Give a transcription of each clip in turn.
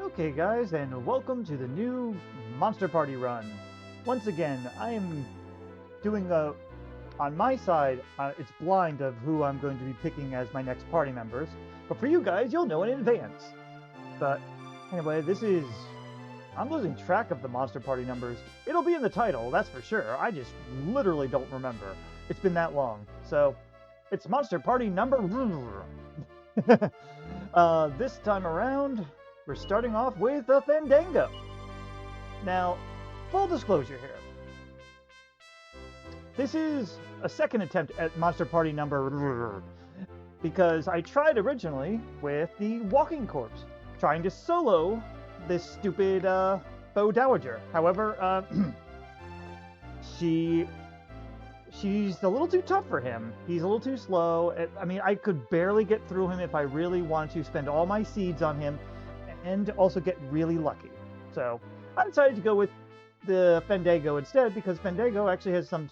Okay guys, and welcome to the new Monster Party run. Once again, I am doing on my side, it's blind of who I'm going to be picking as my next party members. But for you guys, you'll know in advance. But anyway, I'm losing track of the Monster Party numbers. It'll be in the title, that's for sure. I just literally don't remember. It's been that long. So, it's Monster Party number... this time around... We're starting off with the Fandangow. Now, full disclosure here. This is a second attempt at Monster Party number because I tried originally with the Walking Corpse, trying to solo this stupid Faux Dowager. However, she's a little too tough for him. He's a little too slow. I mean, I could barely get through him if I really wanted to spend all my seeds on him and also get really lucky. So I decided to go with the Fandangow instead because Fandangow actually has some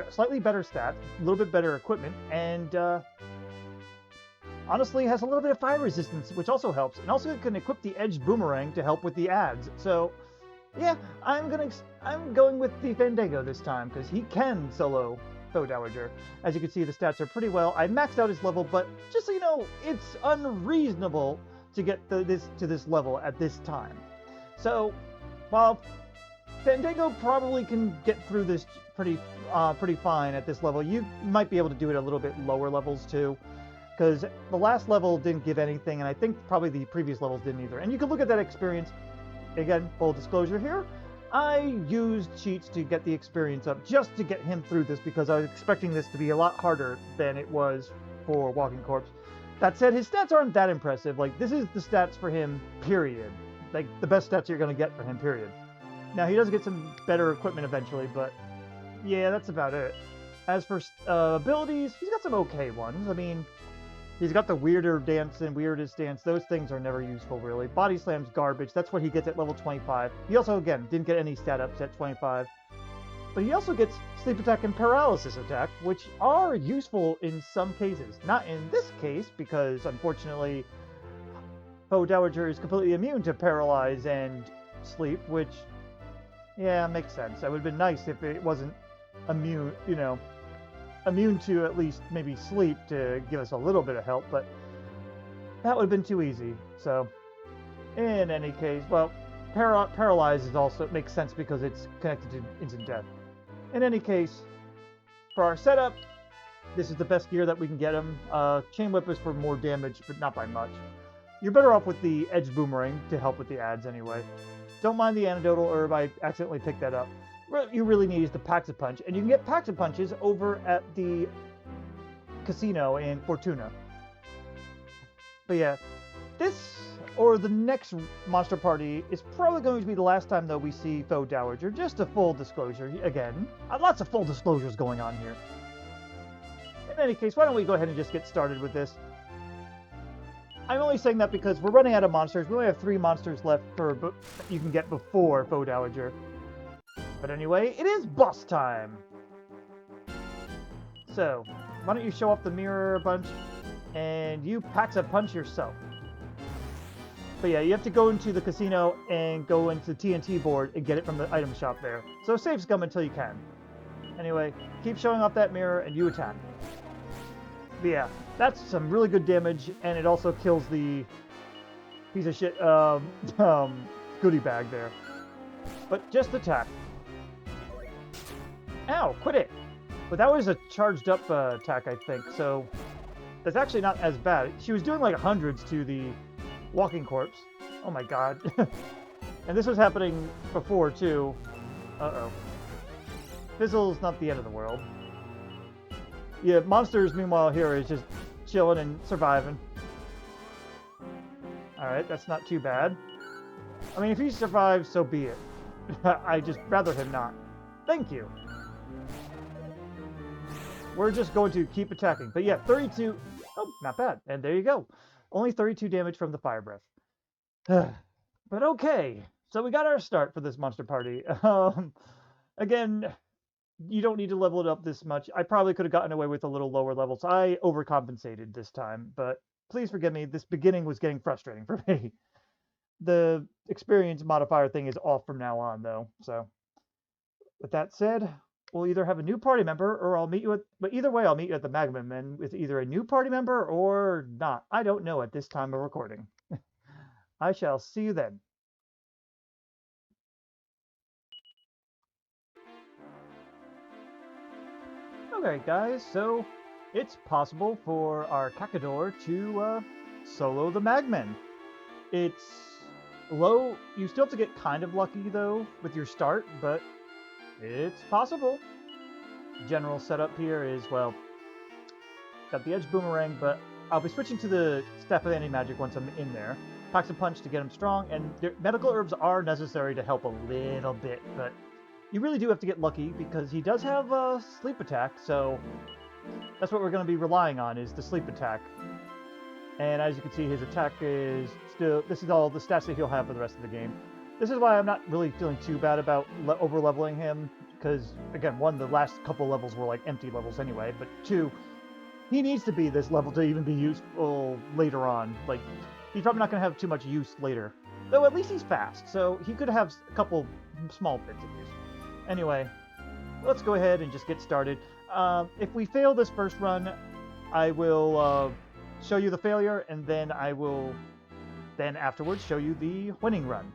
slightly better stats, a little bit better equipment, and honestly has a little bit of fire resistance, which also helps. And also it can equip the edged boomerang to help with the ads. So yeah, I'm going with the Fandangow this time because he can solo Faux Dowager. As you can see, the stats are pretty well. I maxed out his level, but just so you know, it's unreasonable to get to this level at this time. So, while Fandangow probably can get through this pretty fine at this level, you might be able to do it at a little bit lower levels too, because the last level didn't give anything, and I think probably the previous levels didn't either. And you can look at that experience. Again, full disclosure here, I used cheats to get the experience up just to get him through this because I was expecting this to be a lot harder than it was for Walking Corpse. That said, his stats aren't that impressive. Like, this is the stats for him, period. Like, the best stats you're going to get for him, period. Now, he does get some better equipment eventually, but yeah, that's about it. As for abilities, he's got some okay ones. I mean, he's got the weirder dance and weirdest dance. Those things are never useful, really. Body slam's garbage. That's what he gets at level 25. He also, again, didn't get any stat ups at 25. But he also gets sleep attack and paralysis attack, which are useful in some cases. Not in this case, because unfortunately, Faux Dowager is completely immune to paralyze and sleep, which, yeah, makes sense. That would have been nice if it wasn't immune, immune to at least maybe sleep to give us a little bit of help, but that would have been too easy. So, in any case, well, paralyze is also makes sense because it's connected to instant death. In any case, for our setup, this is the best gear that we can get him. Chain Whip is for more damage, but not by much. You're better off with the Edge Boomerang to help with the ads anyway. Don't mind the Antidotal Herb, I accidentally picked that up. What you really need is the Packs a Punch, and you can get Packs a Punches over at the casino in Fortuna. But yeah, this or the next Monster Party is probably going to be the last time, though, we see Faux Dowager. Just a full disclosure. Again, lots of full disclosures going on here. In any case, why don't we go ahead and just get started with this? I'm only saying that because we're running out of monsters. We only have 3 monsters left you can get before Faux Dowager. But anyway, it is boss time! So, why don't you show off the mirror a bunch, and you Packs a Punch yourself. But yeah, you have to go into the casino and go into the TNT board and get it from the item shop there. So save scum until you can. Anyway, keep showing off that mirror and you attack. But yeah, that's some really good damage, and it also kills the piece of shit goodie bag there. But just attack. Ow, quit it! But that was a charged up attack, I think, so that's actually not as bad. She was doing like hundreds to the Walking Corpse. Oh my god. And this was happening before, too. Uh-oh. Fizzle's not the end of the world. Yeah, Monsters, meanwhile, here is just chilling and surviving. Alright, that's not too bad. I mean, if he survives, so be it. I just rather him not. Thank you. We're just going to keep attacking. But yeah, 32... Oh, not bad. And there you go. Only 32 damage from the Fire Breath. But okay, so we got our start for this Monster Party. Again, you don't need to level it up this much. I probably could have gotten away with a little lower levels. I overcompensated this time, but please forgive me. This beginning was getting frustrating for me. the experience modifier thing is off from now on, though. So, with that said, we'll either have a new party member, or I'll meet you at. But either way, I'll meet you at the Magmen with either a new party member or not. I don't know at this time of recording. I shall see you then. Okay, guys, so it's possible for our Cacador to solo the Magmen. It's low. You still have to get kind of lucky, though, with your start, but it's possible. General setup here is, well, got the Edge Boomerang, but I'll be switching to the Staff of Anti-Magic once I'm in there. Packs a Punch to get him strong, and medical herbs are necessary to help a little bit, but you really do have to get lucky because he does have a sleep attack, so that's what we're going to be relying on, is the sleep attack. And as you can see, his attack is still... This is all the stats that he'll have for the rest of the game. This is why I'm not really feeling too bad about over-leveling him, because, again, one, the last couple levels were like empty levels anyway, but two, he needs to be this level to even be useful later on. Like, he's probably not going to have too much use later. Though at least he's fast, so he could have a couple small bits of use. Anyway, let's go ahead and just get started. If we fail this first run, I will show you the failure, and then I will then afterwards show you the winning run.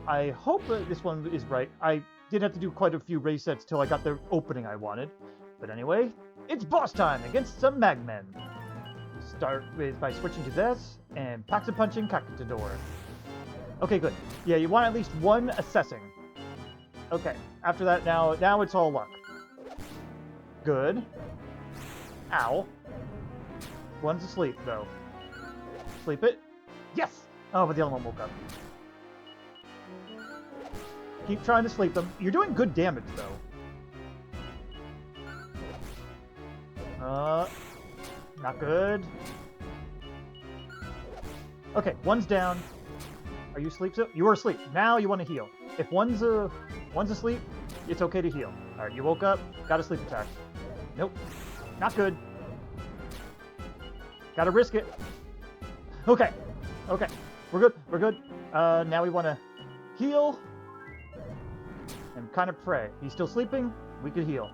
I hope that this one is right. I did have to do quite a few race sets till I got the opening I wanted. But anyway, it's boss time against some Magmen. Start with by switching to this, and packs a punching Cacador. Okay, good. Yeah, you want at least one assessing. Okay, after that, now it's all luck. Good. Ow. One's asleep, though. Sleep it. Yes! Oh, but the other one woke up. Keep trying to sleep them. You're doing good damage, though. Not good. Okay, one's down. Are you asleep still? You are asleep. Now you want to heal. If one's asleep, it's okay to heal. Alright, you woke up, got a sleep attack. Nope. Not good. Gotta risk it. Okay. Okay. We're good. We're good. Now we want to heal and kind of pray. He's still sleeping. We could heal.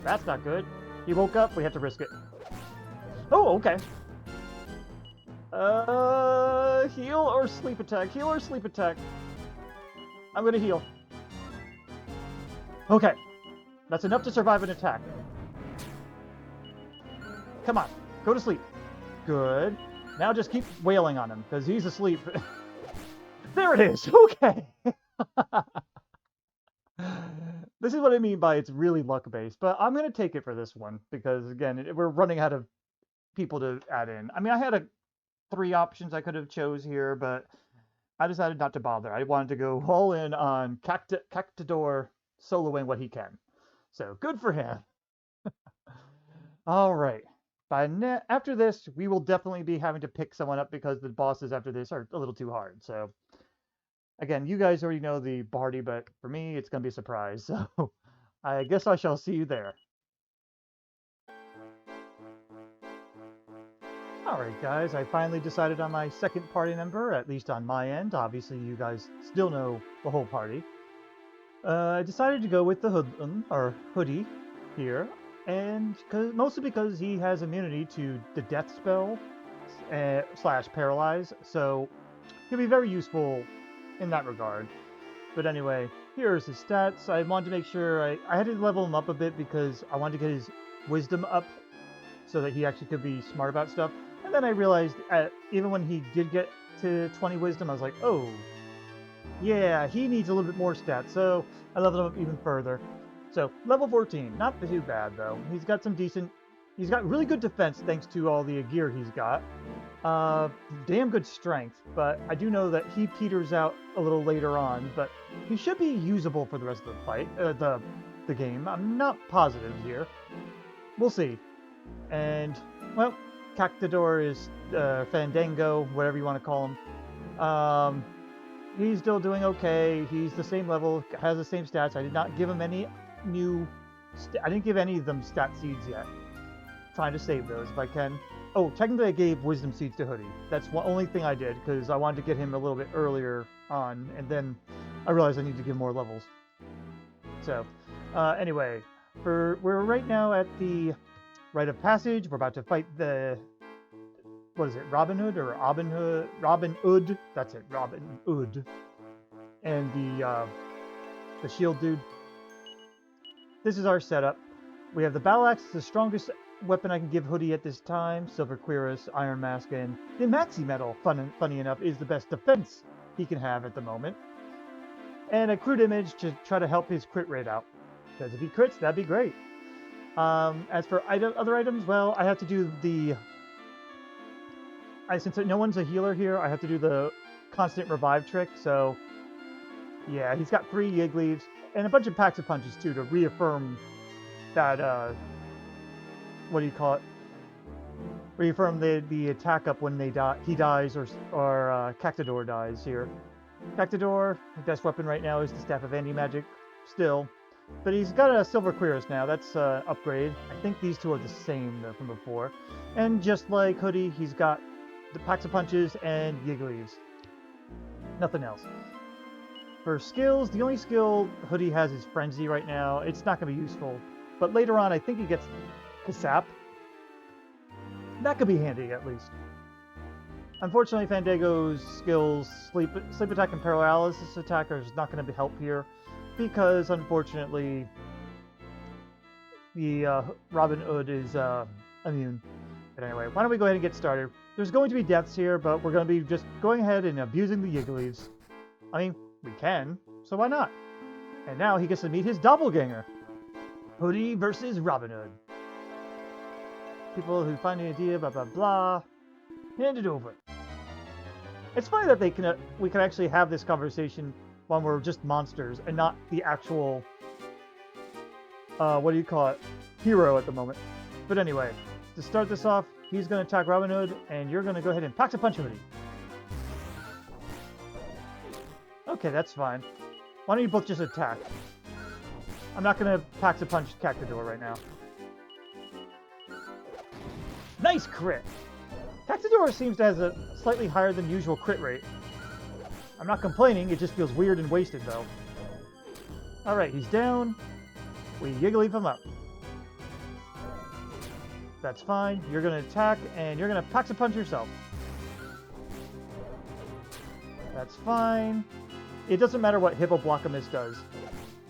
That's not good. He woke up. We have to risk it. Oh, okay. Heal or sleep attack? Heal or sleep attack? I'm gonna heal. Okay. That's enough to survive an attack. Come on. Go to sleep. Good. Now just keep wailing on him, because he's asleep. There it is! Okay! This is what I mean by it's really luck-based, but I'm going to take it for this one, because, again, we're running out of people to add in. I mean, I had 3 options I could have chose here, but I decided not to bother. I wanted to go all in on Cacador soloing what he can. So, good for him. All right. After this, we will definitely be having to pick someone up because the bosses after this are a little too hard. So, again, you guys already know the party, but for me, it's going to be a surprise. So, I guess I shall see you there. Alright, guys, I finally decided on my second party member, at least on my end. Obviously, you guys still know the whole party. I decided to go with the Hoodlum, or Hoodie, here. And mostly because he has immunity to the death spell / paralyze, so he'll be very useful in that regard. But anyway, here's his stats. I wanted to make sure I had to level him up a bit because I wanted to get his wisdom up so that he actually could be smart about stuff. And then I realized even when he did get to 20 wisdom, I was like, oh, yeah, he needs a little bit more stats. So I leveled him up even further. So, level 14, not too bad, though. He's got he's got really good defense thanks to all the gear he's got. Damn good strength, but I do know that he peters out a little later on, but he should be usable for the rest of the fight, the game. I'm not positive here. We'll see. And, well, Cacador is Fandangow, whatever you want to call him. He's still doing okay. He's the same level, has the same stats. I did not give him any I didn't give any of them stat seeds yet. Trying to save those if I can. Oh, technically I gave Wisdom Seeds to Hoodie. That's the only thing I did, because I wanted to get him a little bit earlier on, and then I realized I need to give more levels. So, anyway, we're right now at the Rite of Passage. We're about to fight the... What is it? Robin Hood or Robin Hood? Robin Hood. That's it. Robin Hood. And the shield dude. This is our setup. We have the battle axe, the strongest weapon I can give Hoodie at this time. Silver Cuirass, Iron Mask, and the Maxi Metal, funny enough, is the best defense he can have at the moment. And a crude image to try to help his crit rate out. Because if he crits, that'd be great. As for other items, well, I have to do the... Since no one's a healer here, I have to do the constant revive trick, so... Yeah, he's got 3 Yig Leaves, and a bunch of packs of punches, too, to reaffirm that, what do you call it? Reaffirm the attack up when he dies, or Cactador dies here. Cactador, the best weapon right now is the Staff of Anti-Magic, still. But he's got a Silver Cuirass now, that's an upgrade. I think these two are the same, though, from before. And just like Hoodie, he's got the packs of punches and Yig Leaves. Nothing else. For skills, the only skill Hoodie has is Frenzy right now. It's not going to be useful. But later on, I think he gets Kasap. That could be handy, at least. Unfortunately, Fandangow's skills, Sleep Attack and Paralysis Attack, is not going to help here. Because, unfortunately, the Robin Hood is immune. But anyway, why don't we go ahead and get started. There's going to be deaths here, but we're going to be just going ahead and abusing the Yig Leaves. I mean, we can, so why not? And now he gets to meet his doppelganger. Hoodie versus Robin Hood. People who find an idea, blah blah blah. Hand it over. It's funny that we can actually have this conversation when we're just monsters and not the actual, what do you call it, hero at the moment. But anyway, to start this off, he's going to attack Robin Hood, and you're going to go ahead and pack a punch Hoodie. Okay, that's fine. Why don't you both just attack? I'm not going to pack a punch Cactador right now. Nice crit! Cactador seems to have a slightly higher than usual crit rate. I'm not complaining, it just feels weird and wasted though. Alright, he's down. We Yig Leaf him up. That's fine. You're going to attack, and you're going to pack a punch yourself. That's fine. It doesn't matter what Hippoblocamus does,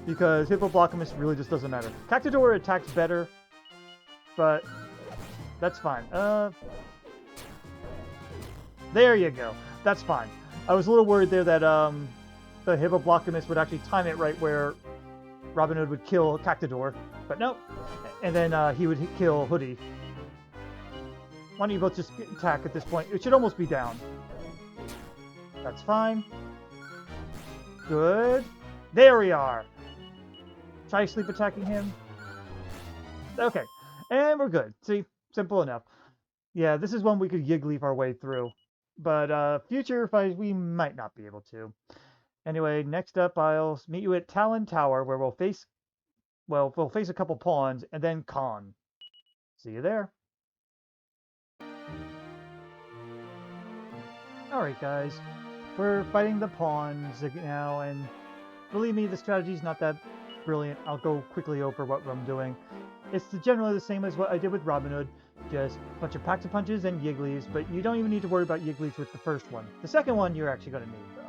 because Hippoblocamus really just doesn't matter. Cactador attacks better, but that's fine. There you go. That's fine. I was a little worried there that the Hippoblocamus would actually time it right where Robin Hood would kill Cactador, but nope. And then he would kill Hoodie. Why don't you both just attack at this point? It should almost be down. That's fine. Good. There we are. Try sleep attacking him. Okay. And we're good. See? Simple enough. Yeah, this is one we could Yig Leaf our way through. But future fights, we might not be able to. Anyway, next up, I'll meet you at Talon Tower, where we'll face a couple pawns, and then Kon. See you there. Alright guys, we're fighting the pawns now, and believe me, the strategy's not that brilliant. I'll go quickly over what I'm doing. It's generally the same as what I did with Robin Hood, just a bunch of packs of punches and Yig Leaves, but you don't even need to worry about Yig Leaves with the first one. The second one you're actually going to need though.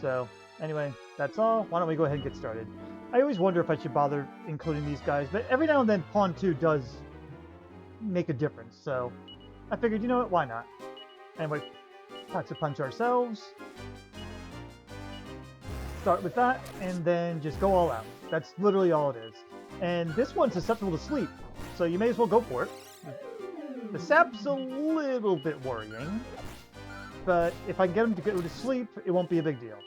So, anyway, that's all. Why don't we go ahead and get started. I always wonder if I should bother including these guys, but every now and then Pawn 2 does make a difference, so I figured, you know what, why not? Anyway, packs a punch ourselves. Start with that, and then just go all out. That's literally all it is. And this one's susceptible to sleep, so you may as well go for it. The sap's a little bit worrying, but if I can get him to go to sleep, it won't be a big deal.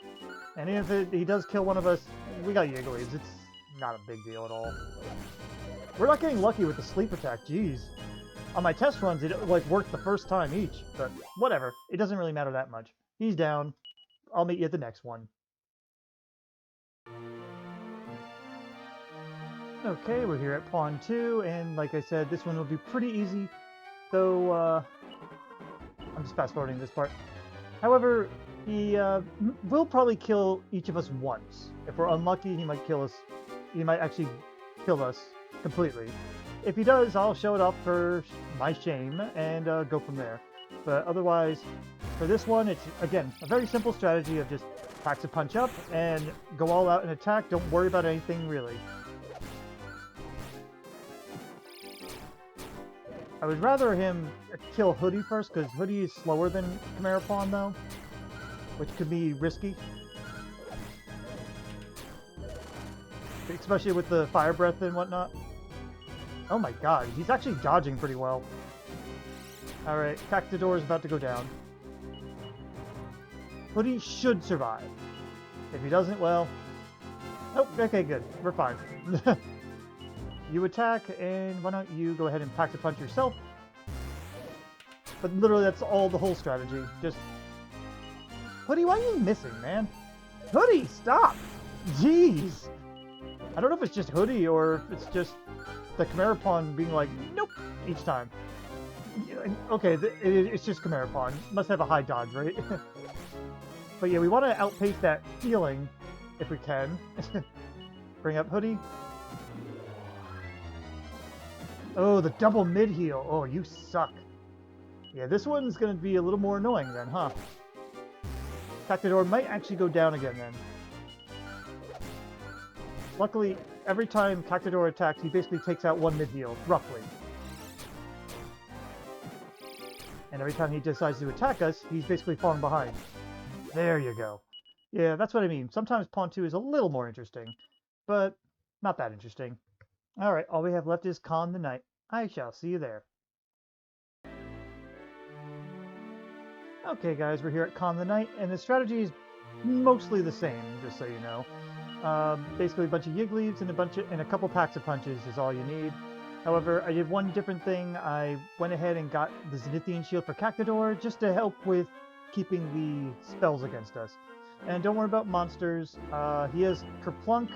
And if he does kill one of us, we got Yig Leaves. It's not a big deal at all. We're not getting lucky with the sleep attack, jeez. On my test runs, it like worked the first time each, but whatever. It doesn't really matter that much. He's down. I'll meet you at the next one. Okay, we're here at Pawn 2, and like I said, this one will be pretty easy. though I'm just fast forwarding this part. However, he will probably kill each of us once. If we're unlucky, he might kill us. He might actually kill us completely. If he does, I'll show it off for my shame and go from there. But otherwise, for this one, it's, again, a very simple strategy of just packs a punch up and go all out and attack. Don't worry about anything, really. I would rather him kill Hoodie first, because Hoodie is slower than Chimaera Pawn, though, which could be risky. Especially with the fire breath and whatnot. Oh my god, he's actually dodging pretty well. Alright, Cactador is about to go down. Hoodie should survive. If he doesn't, well... Oh, okay, good. We're fine. You attack, and why don't you go ahead and pack the punch yourself? But literally, that's all the whole strategy. Just... Hoodie, why are you missing, man? Hoodie, stop! Jeez! I don't know if it's just Hoodie, or if it's just the Chimaera Pawn being like, nope, each time. Okay, it's just Chimaera Pawn. Must have a high dodge, right? But yeah, we want to outpace that healing, if we can. Bring up Hoodie. Oh, the double mid-heal. Oh, you suck. Yeah, this one's going to be a little more annoying then, huh? Cactador might actually go down again then. Luckily, every time Cactador attacks, he basically takes out one mid-heal, roughly. And every time he decides to attack us, he's basically falling behind. There you go. Yeah, that's what I mean. Sometimes Pawn 2 is a little more interesting, but not that interesting. Alright, all we have left is Kon the Knight. I shall see you there. Okay guys, we're here at Kon the Knight, and the strategy is mostly the same, just so you know. Basically a bunch of Yig Leaves and a couple packs of punches is all you need. However, I did one different thing. I went ahead and got the Zenithian Shield for Cactador, just to help with keeping the spells against us. And don't worry about monsters. He has Kerplunk.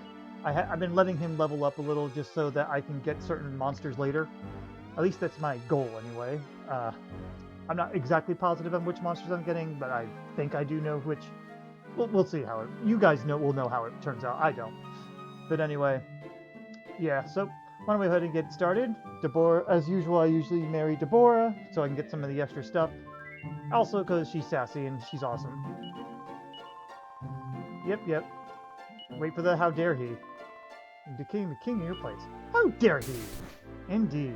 I've been letting him level up a little just so that I can get certain monsters later. At least that's my goal anyway. I'm not exactly positive on which monsters I'm getting, but I think I do know which. We'll see how it... You guys will know how it turns out. I don't. But anyway, yeah, so why don't we go ahead and get started. Deborah, as usual, I usually marry Deborah so I can get some of the extra stuff. Also because she's sassy and she's awesome. Yep. Wait for the how dare he. The king in your place. How dare he! Indeed.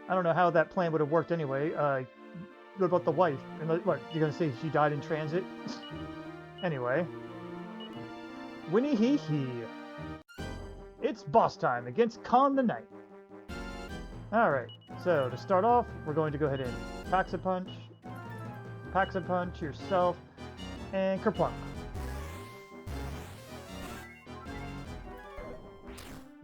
I don't know how that plan would have worked anyway. What about the wife? And what, you're gonna say she died in transit? Anyway. Winnie hee hee. It's boss time against Kon the Knight. Alright, so to start off, we're going to go ahead and Pax a Punch yourself, and Kerplunk.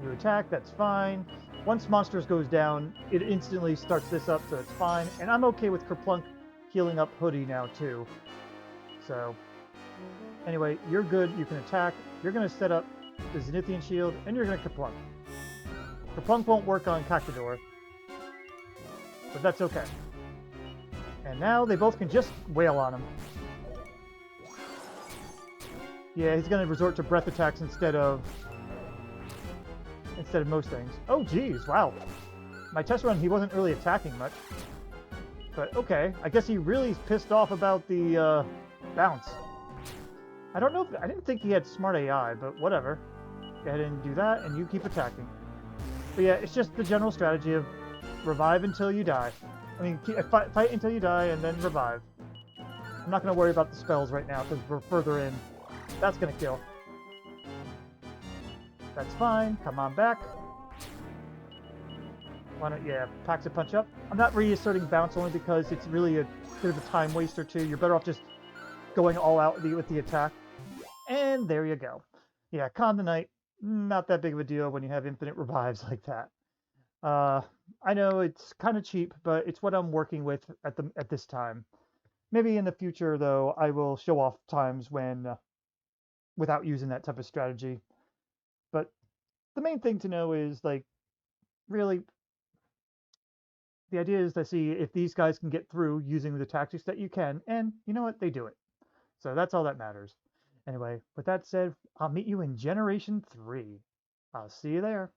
You attack, that's fine. Once Monsters goes down, it instantly starts this up, so it's fine. And I'm okay with Kerplunk healing up Hoodie now, too. So, anyway, you're good. You can attack. You're going to set up the Zenithian Shield, and you're going to Kerplunk. Kerplunk won't work on Cactador, but that's okay. And now they both can just wail on him. Yeah, he's going to resort to breath attacks instead of most things. Oh, geez, wow. My test run, he wasn't really attacking much. But, okay. I guess he really is pissed off about the, bounce. I don't know if... I didn't think he had smart AI, but whatever. Go ahead and do that, and you keep attacking. But yeah, it's just the general strategy of revive until you die. I mean, fight until you die, and then revive. I'm not going to worry about the spells right now, because we're further in. That's going to kill. That's fine. Come on back. Why don't, yeah, Pax a Punch up. I'm not reasserting bounce only because it's really a bit of a time waster too. You're better off just going all out with the attack. And there you go. Yeah, Kon the Knight, not that big of a deal when you have infinite revives like that. I know it's kind of cheap, but it's what I'm working with at this time. Maybe in the future, though, I will show off times when without using that type of strategy. But the main thing to know is, like, really, the idea is to see if these guys can get through using the tactics that you can, and you know what? They do it. So that's all that matters. Anyway, with that said, I'll meet you in Generation 3. I'll see you there.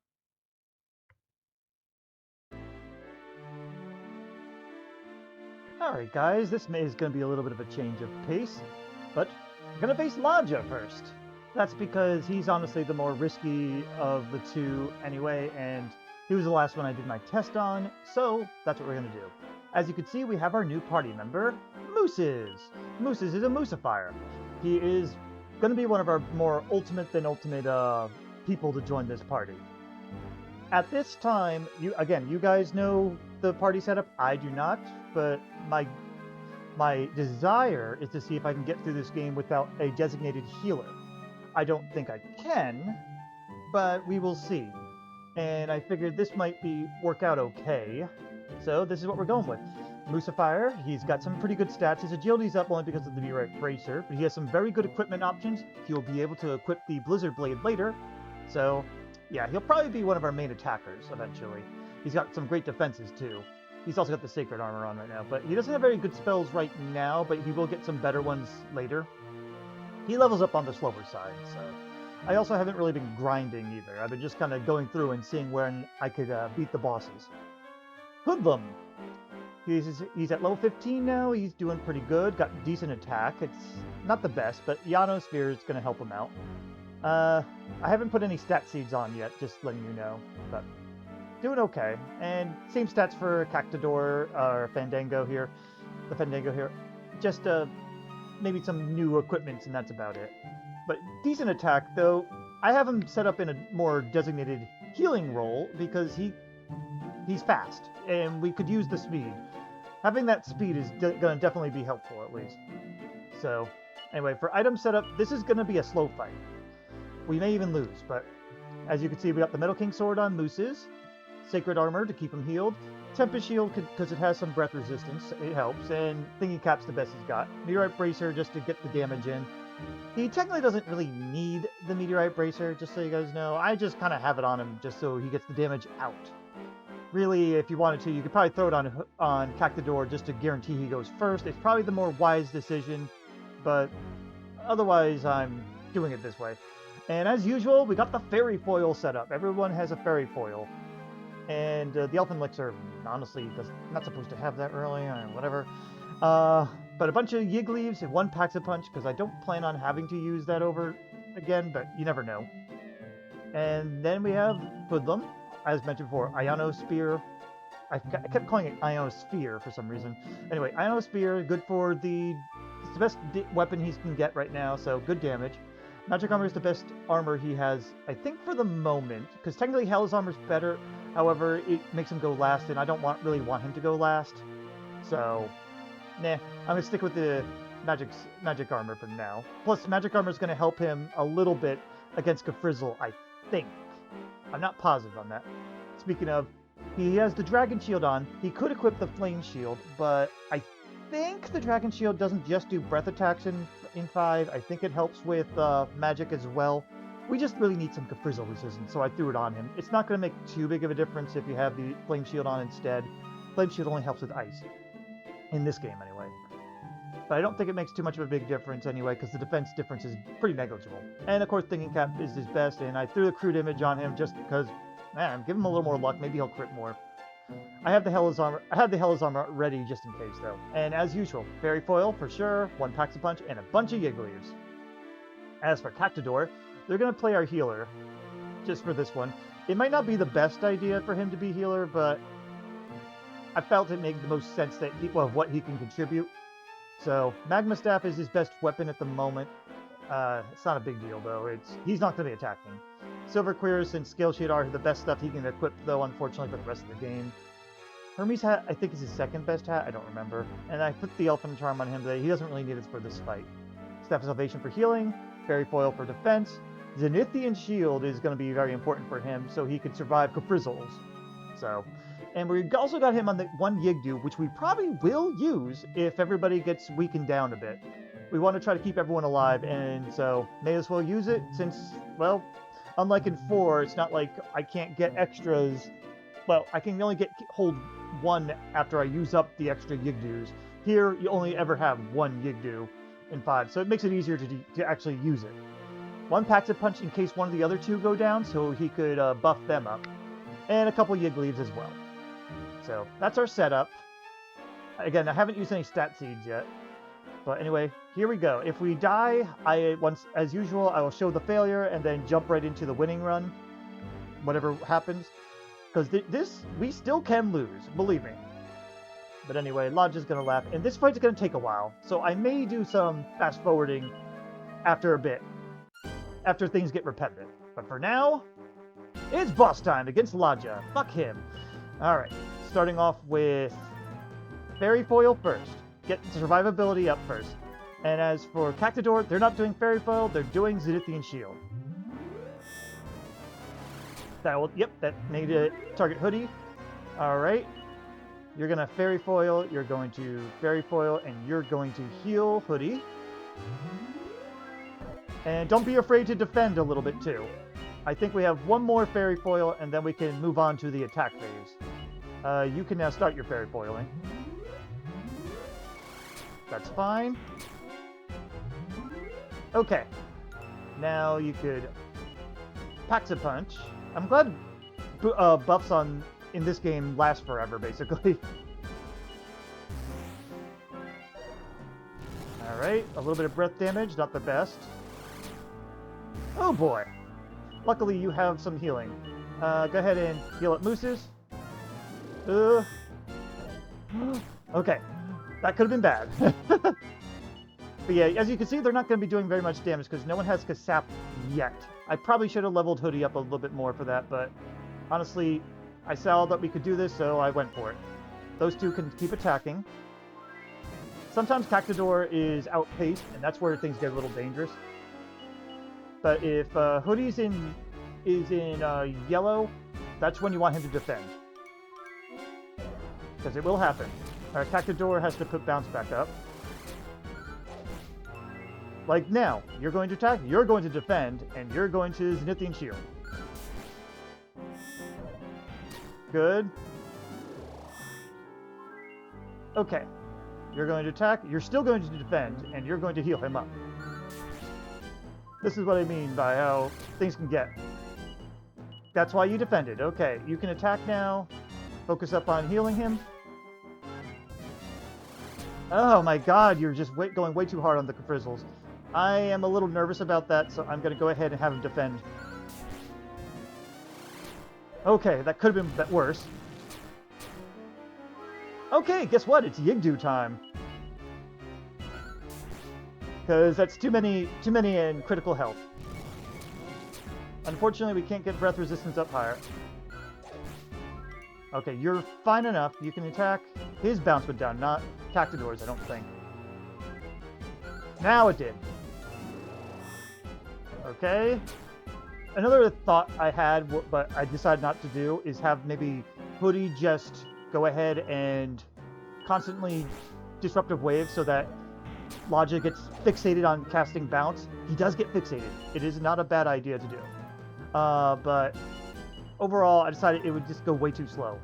Alright guys, this is going to be a little bit of a change of pace, but I'm going to face Ladja first. That's because he's honestly the more risky of the two anyway, and he was the last one I did my test on, so that's what we're going to do. As you can see, we have our new party member, Mooses. Mooses is a Moosifier. He is going to be one of our more ultimate people to join this party. At this time, you guys know the party setup. I do not, but my desire is to see if I can get through this game without a designated healer. I don't think I can, but we will see. And I figured this might work out okay. So this is what we're going with. Moosifier, he's got some pretty good stats. His agility's up only because of the meteorite bracer, but he has some very good equipment options. He'll be able to equip the blizzard blade later. So yeah, he'll probably be one of our main attackers eventually. He's got some great defenses too. He's also got the sacred armor on right now, but he doesn't have very good spells right now, but he will get some better ones later. He levels up on the slower side, so I also haven't really been grinding either. I've been just kind of going through and seeing when I could beat the bosses. Hoodlum. He's at level 15 now. He's doing pretty good. Got decent attack. It's not the best, but Ionosphere is going to help him out. I haven't put any stat seeds on yet, just letting you know, but doing okay. And same stats for Cactador or Fandangow here. The Fandangow here. Just maybe some new equipment, and that's about it. But decent attack, though. I have him set up in a more designated healing role because he's fast, and we could use the speed. Having that speed is going to definitely be helpful, at least. So, anyway, for item setup, this is going to be a slow fight. We may even lose, but as you can see, we got the Metal King Sword on Mooses, Sacred Armor to keep him healed, Tempest Shield because it has some breath resistance, it helps, and Thingy Cap's the best he's got. Meteorite Bracer just to get the damage in. He technically doesn't really need the Meteorite Bracer, just so you guys know. I just kind of have it on him just so he gets the damage out. Really, if you wanted to, you could probably throw it on Cactador just to guarantee he goes first. It's probably the more wise decision, but otherwise I'm doing it this way. And as usual, we got the fairy foil set up. Everyone has a fairy foil. And the Elfin Elixir, honestly, not supposed to have that early, or whatever. But a bunch of Yig Leaves and one Pax-a-Punch, because I don't plan on having to use that over again, but you never know. And then we have Hoodlum, as mentioned before, Ionosphere. I kept calling it Ionosphere for some reason. Anyway, Ionosphere, good for it's the best weapon he can get right now, so good damage. Magic Armor is the best armor he has, I think, for the moment, because technically Hell's Armor is better. However, it makes him go last, and I don't really want him to go last. So, nah, I'm going to stick with the Magic Armor for now. Plus, Magic Armor is going to help him a little bit against Kafrizzle, I think. I'm not positive on that. Speaking of, he has the Dragon Shield on. He could equip the Flame Shield, but I think the Dragon Shield doesn't just do breath attacks in 5. I think it helps with magic as well. We just really need some Kafrizzle resistance, so I threw it on him. It's not going to make too big of a difference if you have the Flame Shield on instead. Flame Shield only helps with ice. In this game, anyway. But I don't think it makes too much of a big difference anyway, because the defense difference is pretty negligible. And of course, Thinking Cap is his best, and I threw the crude image on him just because, man, give him a little more luck. Maybe he'll crit more. I have the Hell's Armor ready just in case, though. And as usual, Fairy Foil for sure, one Pax-a-Punch, and a bunch of Yig Leaves. As for Cactador, they're going to play our healer, just for this one. It might not be the best idea for him to be healer, but I felt it made the most sense that of what he can contribute. So, Magma Staff is his best weapon at the moment. It's not a big deal, though. He's not going to be attacking. Silver Queers and Scale Sheet are the best stuff he can equip, though, unfortunately, for the rest of the game. Hermes Hat, I think, is his second best hat. I don't remember. And I put the Elfin Charm on him today. He doesn't really need it for this fight. Staff of Salvation for healing. Fairy Foil for defense. Zenithian Shield is going to be very important for him, so he can survive Kafrizzles. So, and we also got him on the one Yigdu, which we probably will use if everybody gets weakened down a bit. We want to try to keep everyone alive, and so may as well use it since, well, unlike in 4, it's not like I can't get extras. Well, I can only hold one after I use up the extra Yigdoos. Here, you only ever have one Yigdoo in 5, so it makes it easier to actually use it. One Paxa Punch in case one of the other two go down, so he could buff them up. And a couple Yig Leaves as well. So, that's our setup. Again, I haven't used any stat seeds yet. But anyway, here we go. If we die, as usual, I will show the failure and then jump right into the winning run. Whatever happens. Because we still can lose, believe me. But anyway, Ladja's going to laugh. And this fight's going to take a while. So I may do some fast-forwarding after a bit. After things get repetitive. But for now, it's boss time against Ladja. Fuck him. Alright, starting off with Fairy Foil first. Get survivability up first. And as for Cactador, they're not doing Fairy Foil, they're doing Zenithian Shield. That made it target Hoodie. Alright. You're going to Fairy Foil, you're going to Fairy Foil, and you're going to heal Hoodie. And don't be afraid to defend a little bit too. I think we have one more Fairy Foil, and then we can move on to the attack phase. You can now start your Fairy Foiling. That's fine. Okay. Now you could Paxa Punch. I'm glad buffs in this game last forever, basically. Alright, a little bit of breath damage, not the best. Oh boy. Luckily you have some healing. Go ahead and heal up Mooses. Okay. That could have been bad. But yeah, as you can see, they're not going to be doing very much damage because no one has Kasap yet. I probably should have leveled Hoodie up a little bit more for that, but honestly, I saw that we could do this, so I went for it. Those two can keep attacking. Sometimes Cactador is outpaced, and that's where things get a little dangerous. But if Hoodie's is in yellow, that's when you want him to defend. Because it will happen. Cactador has to put bounce back up. Like now, you're going to attack, you're going to defend, and you're going to Zenithian Shield. Good. Okay. You're going to attack, you're still going to defend, and you're going to heal him up. This is what I mean by how things can get. That's why you defended. Okay, you can attack now. Focus up on healing him. Oh my god, you're just going way too hard on the Frizzles. I am a little nervous about that, so I'm going to go ahead and have him defend. Okay, that could have been worse. Okay, guess what? It's Yigdoo time. Because that's too many in critical health. Unfortunately, we can't get breath resistance up higher. Okay, you're fine enough. You can attack. His bounce went down, not Cactador's, I don't think. Now it did. Okay. Another thought I had, but I decided not to do, is have maybe Hoodie just go ahead and constantly Disruptive Wave so that Ladja gets fixated on casting Bounce. He does get fixated. It is not a bad idea to do. But overall, I decided it would just go way too slow.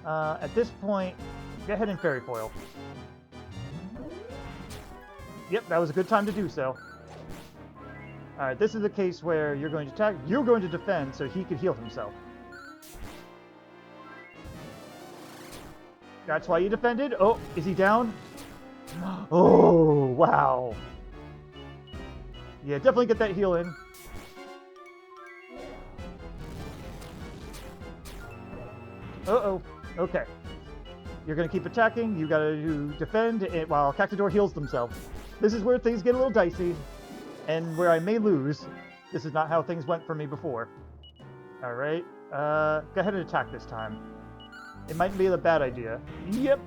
At this point, go ahead and Fairy Foil. Yep, that was a good time to do so. Alright, this is a case where you're going to attack, you're going to defend, so he could heal himself. That's why you defended. Oh, is he down? Oh, wow. Yeah, definitely get that heal in. Uh-oh. Okay. You're going to keep attacking, you got to defend, while Cactador heals themselves. This is where things get a little dicey, and where I may lose. This is not how things went for me before. Alright, go ahead and attack this time. It might be a bad idea. Yep!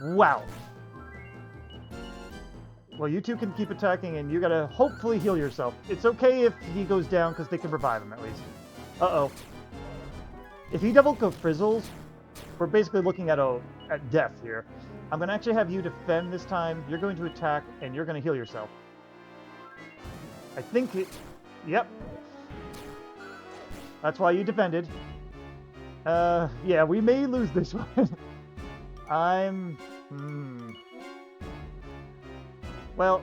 Wow! Well, you two can keep attacking, and you gotta hopefully heal yourself. It's okay if he goes down, because they can revive him at least. Uh-oh. If he double Frizzles, we're basically looking at death here. I'm going to actually have you defend this time. You're going to attack, and you're going to heal yourself. I think it... Yep. That's why you defended. Yeah, we may lose this one. I'm... Well,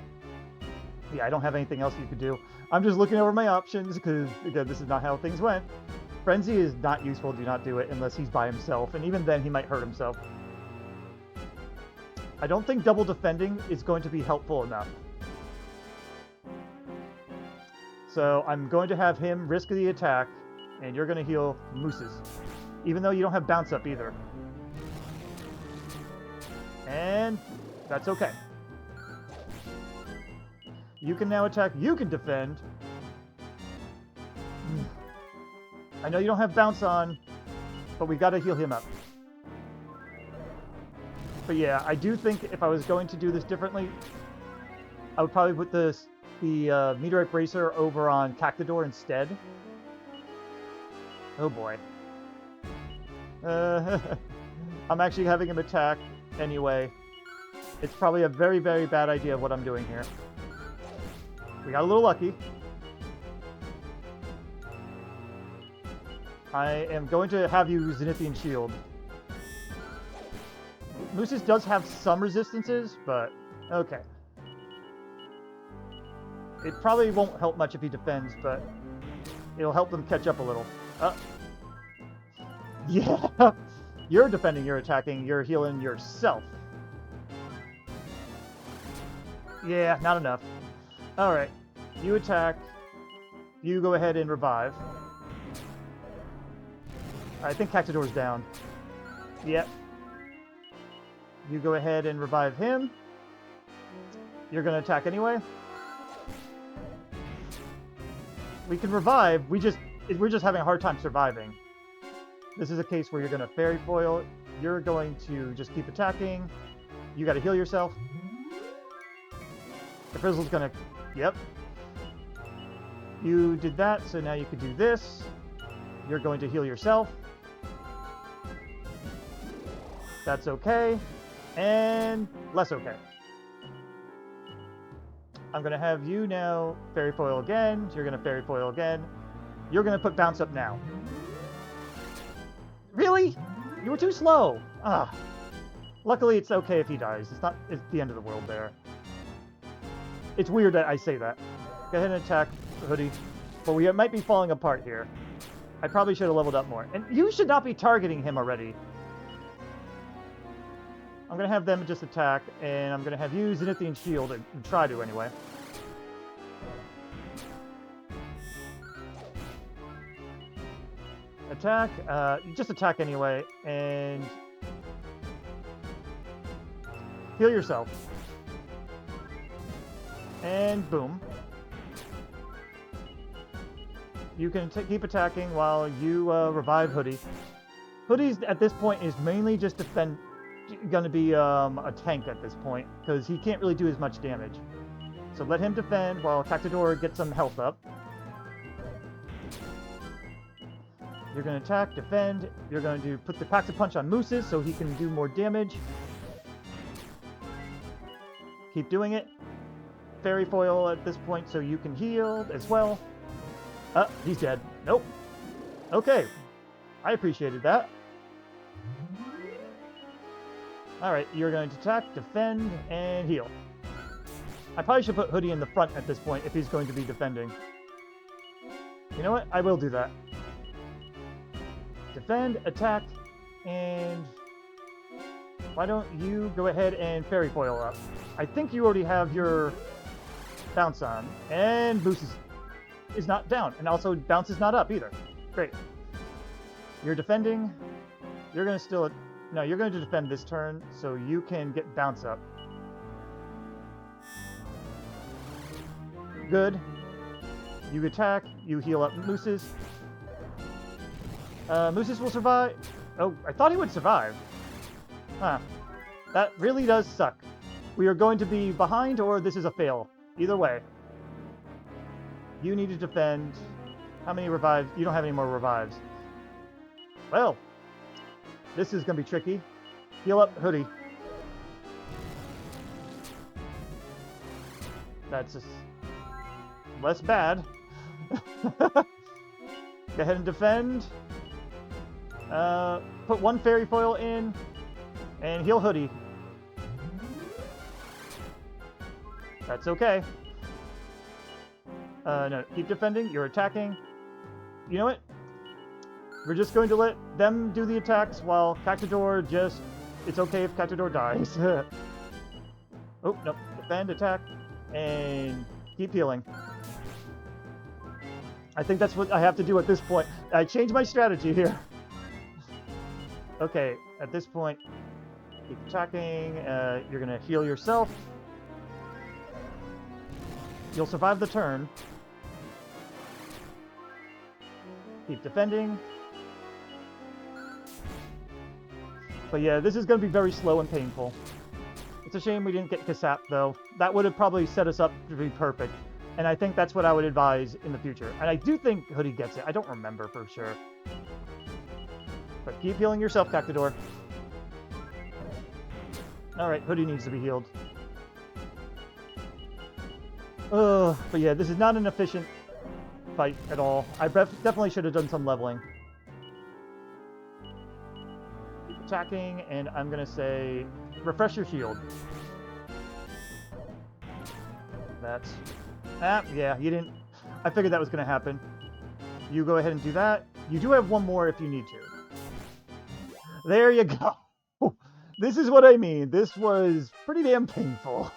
yeah, I don't have anything else you could do. I'm just looking over my options, because, again, this is not how things went. Frenzy is not useful, do not do it, unless he's by himself, and even then he might hurt himself. I don't think double defending is going to be helpful enough. So I'm going to have him risk the attack, and you're going to heal Mooses. Even though you don't have bounce up either. And that's okay. You can now attack, you can defend. I know you don't have bounce on, but we got to heal him up. But yeah, I do think if I was going to do this differently, I would probably put the Meteorite Bracer over on Cactador instead. Oh boy. I'm actually having him attack anyway. It's probably a very, very bad idea of what I'm doing here. We got a little lucky. I am going to have you Zenithian Shield. Mooses does have some resistances, but okay. It probably won't help much if he defends, but it'll help them catch up a little. Yeah, you're defending, you're attacking, you're healing yourself. Yeah, not enough. Alright, you attack. You go ahead and revive. I think Cactador's down. Yep. You go ahead and revive him. You're going to attack anyway. We can revive, we're just having a hard time surviving. This is a case where you're going to Fairy Foil. You're going to just keep attacking. You got to heal yourself. The Frizzle's going to... Yep. You did that, so now you could do this. You're going to heal yourself. That's okay. And less okay. I'm going to have you now Fairy Foil again. You're going to Fairy Foil again. You're going to put Bounce up now. Really? You were too slow. Ah. Luckily, it's okay if he dies. It's the end of the world there. It's weird that I say that. Go ahead and attack Hoodie. But we might be falling apart here. I probably should have leveled up more. And you should not be targeting him already. I'm going to have them just attack, and I'm going to have you Zenithian Shield, and try to anyway. Attack, just attack anyway, and heal yourself. And boom. You can keep attacking while you revive Hoodie. Hoodie's, at this point, is mainly just going to be a tank at this point, because he can't really do as much damage. So let him defend while Cactador gets some health up. You're going to attack, defend. You're going to put the Pack-a-Punch on Mooses so he can do more damage. Keep doing it. Fairy Foil at this point so you can heal as well. He's dead. Nope. Okay. I appreciated that. Alright, you're going to attack, defend, and heal. I probably should put Hoodie in the front at this point if he's going to be defending. You know what? I will do that. Defend, attack, and... why don't you go ahead and Fairy Foil up? I think you already have your Bounce on. And Boost is not down. And also Bounce is not up either. Great. You're defending. You're going to still... no, you're going to defend this turn, so you can get Bounce up. Good. You attack, you heal up Mooses. Mooses will survive. Oh, I thought he would survive. Huh. That really does suck. We are going to be behind, or this is a fail. Either way. You need to defend. How many revives? You don't have any more revives. Well, this is going to be tricky. Heal up Hoodie. That's just less bad. Go ahead and defend. Put one fairy foil in, and heal Hoodie. That's okay. No, keep defending. You're attacking. You know what? We're just going to let them do the attacks while Cactador just... It's okay if Cactador dies. Oh, no. Defend, attack, and keep healing. I think that's what I have to do at this point. I changed my strategy here. Okay, at this point, keep attacking. You're going to heal yourself. You'll survive the turn. Keep defending. But yeah, this is going to be very slow and painful. It's a shame we didn't get Kasap, though. That would have probably set us up to be perfect. And I think that's what I would advise in the future. And I do think Hoodie gets it. I don't remember for sure. But keep healing yourself, Cactador. Alright, Hoodie needs to be healed. But yeah, this is not an efficient fight at all. I definitely should have done some leveling. Keep attacking, and I'm going to say, refresh your shield. That's... yeah, you didn't... I figured that was going to happen. You go ahead and do that. You do have one more if you need to. There you go. This is what I mean. This was pretty damn painful.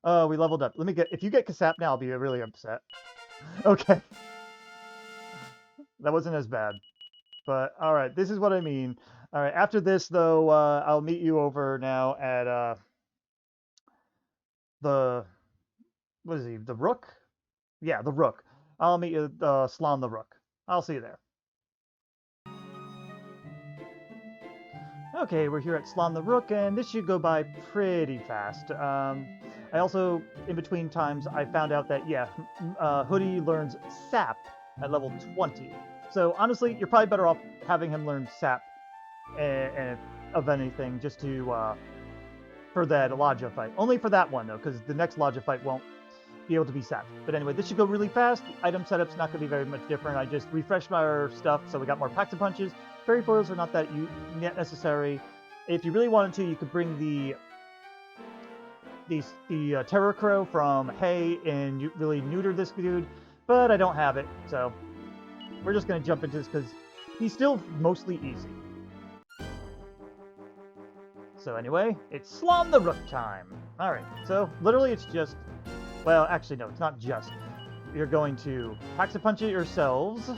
We leveled up. Let me get... If you get Kasap now, I'll be really upset. Okay. That wasn't as bad. But, alright, this is what I mean. Alright, after this, though, I'll meet you over now at, the... What is he? The Rook? Yeah, the Rook. I'll meet you at Slon the Rook. I'll see you there. Okay, we're here at Slon the Rook, and this should go by pretty fast. I also, in between times, I found out that, yeah, Hoodie learns Sap at level 20. So, honestly, you're probably better off having him learn Sap of anything, just to, for that Ladja fight. Only for that one, though, because the next Ladja fight won't be able to be sapped. But anyway, this should go really fast. The item setup's not going to be very much different. I just refreshed my stuff, so we got more packs of punches. Fairy foils are not that necessary. If you really wanted to, you could bring the Terror Crow from Hay and you really neuter this dude, but I don't have it, so we're just going to jump into this because he's still mostly easy. So anyway, it's Slon the Rook time. Alright, so literally it's just... Well, actually, no, it's not just. You're going to Pax-a-Punch it yourselves.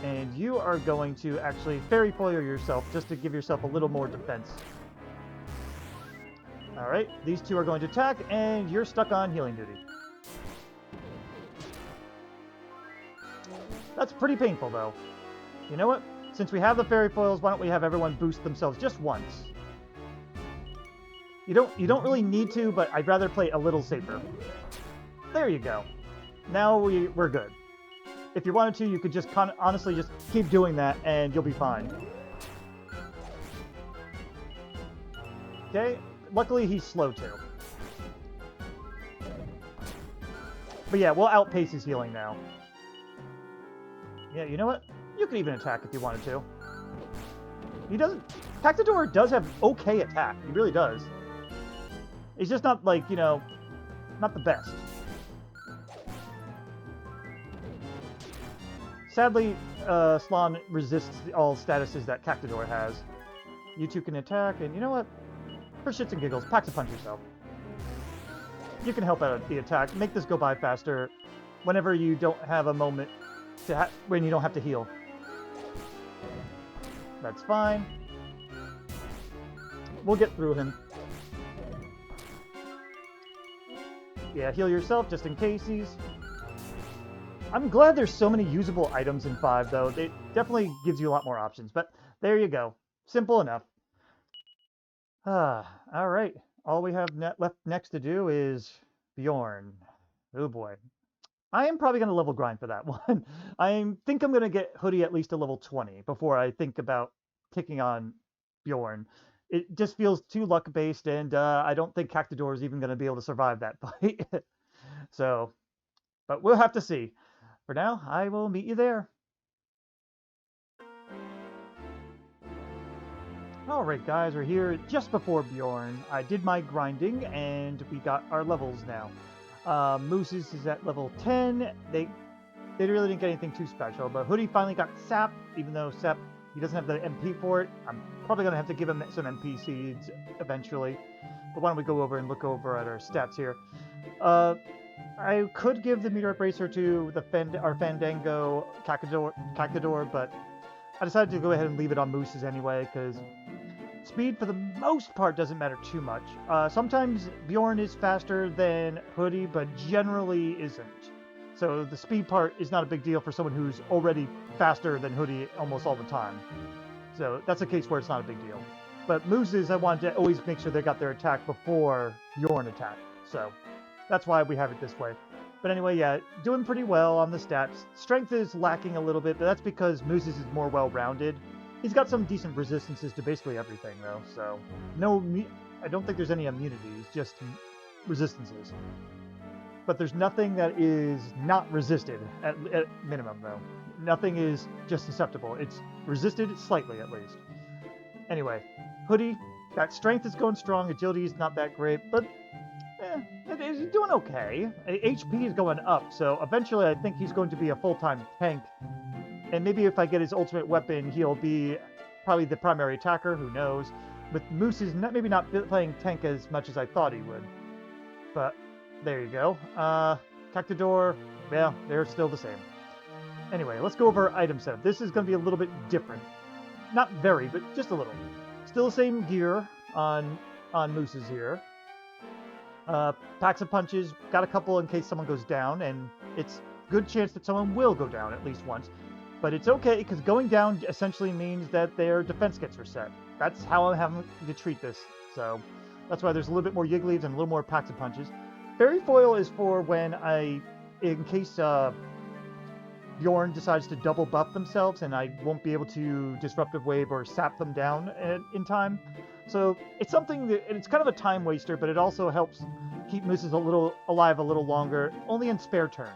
And you are going to actually Fairy Foil yourself just to give yourself a little more defense. Alright, these two are going to attack, and you're stuck on healing duty. That's pretty painful, though. You know what? Since we have the Fairy Foils, why don't we have everyone boost themselves just once? You don't really need to, but I'd rather play a little safer. There you go. Now we're good. If you wanted to, you could just honestly just keep doing that, and you'll be fine. Okay. Luckily, he's slow too. But yeah, we'll outpace his healing now. Yeah, you know what? You could even attack if you wanted to. He doesn't... Cactador does have okay attack. He really does. He's just not, like, you know, not the best. Sadly, Slon resists all statuses that Cactador has. You two can attack, and you know what? For shits and giggles, Pax-a-Punch yourself. You can help out the attack. Make this go by faster whenever you don't have a moment to when you don't have to heal. That's fine. We'll get through him. Yeah, heal yourself just in case he's... I'm glad there's so many usable items in 5, though. It definitely gives you a lot more options. But there you go. Simple enough. Alright. All we have left next to do is Bjorn. Oh boy. I am probably going to level grind for that one. I think I'm going to get Hoodie at least to level 20 before I think about taking on Bjorn. It just feels too luck-based, and I don't think Cactador is even going to be able to survive that fight. So, but we'll have to see. For now, I will meet you there. Alright guys, we're here just before Bjorn. I did my grinding and we got our levels now. Moose's is at level 10. They really didn't get anything too special, but Hoodie finally got Sap, even though Sap, he doesn't have the MP for it. I'm probably going to have to give him some MP seeds eventually. But why don't we go over and look over at our stats here. I could give the Meteorite Bracer to our Fandangow Cacador, but I decided to go ahead and leave it on Moose's anyway, because speed, for the most part, doesn't matter too much. Sometimes Bjorn is faster than Hoodie, but generally isn't. So the speed part is not a big deal for someone who's already faster than Hoodie almost all the time. So that's a case where it's not a big deal. But Moose's, I wanted to always make sure they got their attack before Bjorn attack. So that's why we have it this way. But anyway, yeah, doing pretty well on the stats. Strength is lacking a little bit, but that's because Moose's is more well-rounded. He's got some decent resistances to basically everything, though, so I don't think there's any immunities, just resistances. But there's nothing that is not resisted, at minimum, though. Nothing is just susceptible. It's resisted slightly, at least. Anyway, Hoodie, that strength is going strong, agility is not that great, but he's doing okay. HP is going up, so eventually I think he's going to be a full-time tank. And maybe if I get his ultimate weapon, he'll be probably the primary attacker, who knows. With Moose is maybe not playing tank as much as I thought he would. But there you go. Cactador, well, they're still the same. Anyway, let's go over item setup. This is going to be a little bit different. Not very, but just a little. Still the same gear on Moose's here. Packs of punches, got a couple in case someone goes down, and it's good chance that someone will go down at least once. But it's okay, because going down essentially means that their defense gets reset. That's how I'm having to treat this. So that's why there's a little bit more Yiggleys and a little more packs of punches. Fairy Foil is for when in case Bjorn decides to double buff themselves and I won't be able to Disruptive Wave or sap them down in time. So it's something that, it's kind of a time waster, but it also helps keep Mooses alive a little longer, only in spare turns.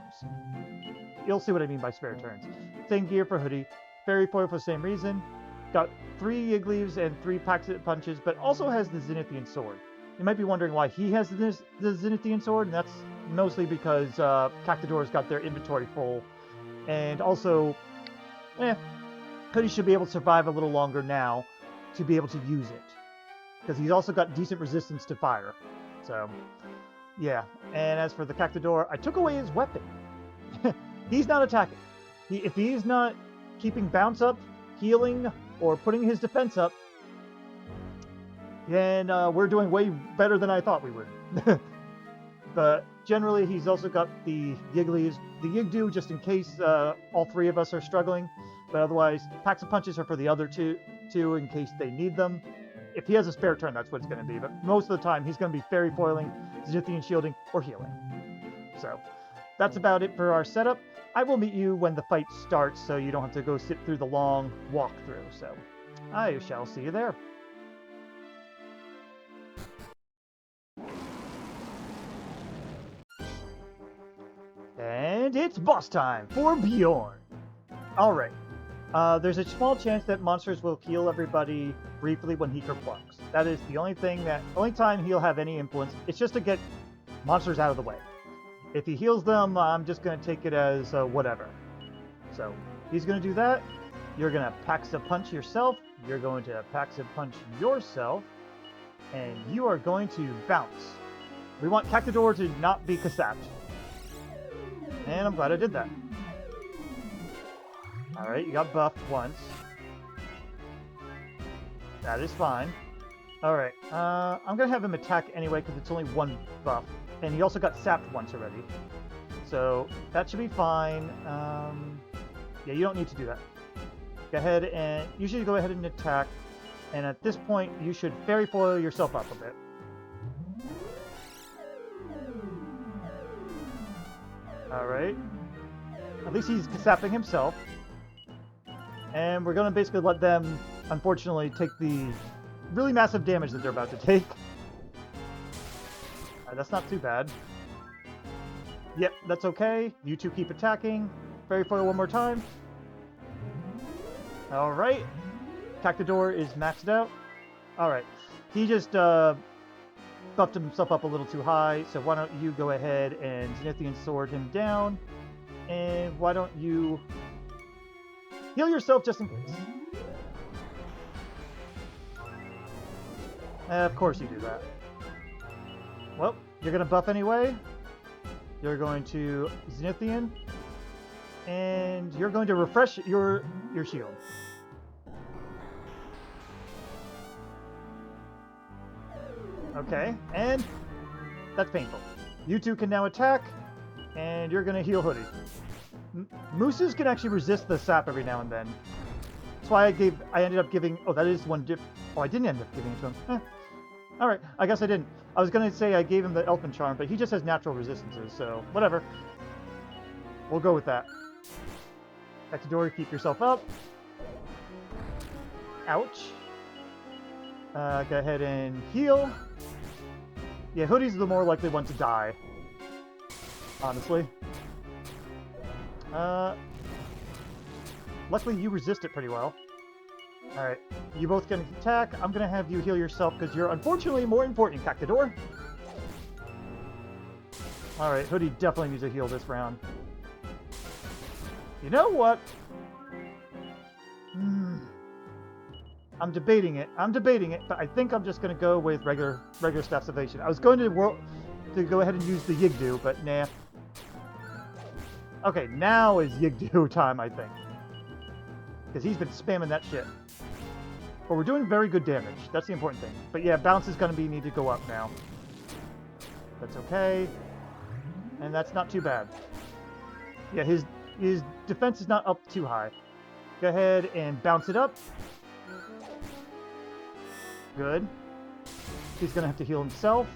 You'll see what I mean by spare turns. Same gear for Hoodie. Fairy Foil for the same reason. Got 3 Yiggleys and 3 packs of punches, but also has the Zenithian Sword. You might be wondering why he has the Zenithian Sword, and that's mostly because Cactador's got their inventory full. And also, Hoodie should be able to survive a little longer now to be able to use it. Because he's also got decent resistance to fire. So, yeah. And as for the Cactador, I took away his weapon. He's not attacking. If he's not keeping bounce up, healing, or putting his defense up, then we're doing way better than I thought we would. But generally, he's also got the Yigglies, the Yigdu, just in case all 3 of us are struggling. But otherwise, packs of punches are for the other two in case they need them. If he has a spare turn, that's what it's going to be. But most of the time, he's going to be Fairy Foiling, Zenithian Shielding, or healing. So that's about it for our setup. I will meet you when the fight starts, so you don't have to go sit through the long walkthrough. So I shall see you there. And it's boss time for Bjorn. Alright. There's a small chance that monsters will heal everybody briefly when he kerplunks. That is the only time he'll have any influence. It's just to get monsters out of the way. If he heals them, I'm just going to take it as whatever. So, he's going to do that. You're going to Pax-a-Punch yourself. You're going to Pax-a-Punch yourself. And you are going to bounce. We want Cactador to not be Kasapped. And I'm glad I did that. Alright, you got buffed once. That is fine. Alright, I'm going to have him attack anyway because it's only 1 buff. And he also got sapped once already. So, that should be fine. Yeah, you don't need to do that. Go ahead and... You should go ahead and attack. And at this point, you should Fairy Foil yourself up a bit. Alright. At least he's sapping himself. And we're going to basically let them, unfortunately, take the really massive damage that they're about to take. That's not too bad. Yep, that's okay. You two keep attacking. Fairy Foil one more time. Alright. Cactador is maxed out. Alright. He just buffed himself up a little too high, so why don't you go ahead and Zenithian Sword him down, and why don't you heal yourself just in case. Of course you do that. Well, you're going to buff anyway. You're going to Zenithian, and you're going to refresh your shield. Okay, and that's painful. You two can now attack, and you're going to heal Hoodie. Mooses can actually resist the sap every now and then. That's why I ended up giving... Oh, that is one dip... Oh, I didn't end up giving it to him. Alright, I guess I didn't. I was going to say I gave him the Elfin Charm, but he just has natural resistances, so whatever. We'll go with that. Hectador, keep yourself up. Ouch. Go ahead and heal. Yeah, Hoodie's the more likely one to die. Honestly. Luckily you resist it pretty well. Alright, you both can attack. I'm gonna have you heal yourself because you're unfortunately more important, Cactador. Alright, Hoodie definitely needs a heal this round. You know what? I'm debating it, but I think I'm just gonna go with regular Staff Salvation. I was going to go ahead and use the Yigdu, but nah. Okay, now is Yigdu time, I think. Because he's been spamming that shit. But we're doing very good damage. That's the important thing. But yeah, bounce is going to need to go up now. That's okay. And that's not too bad. Yeah, his defense is not up too high. Go ahead and bounce it up. Good. He's going to have to heal himself.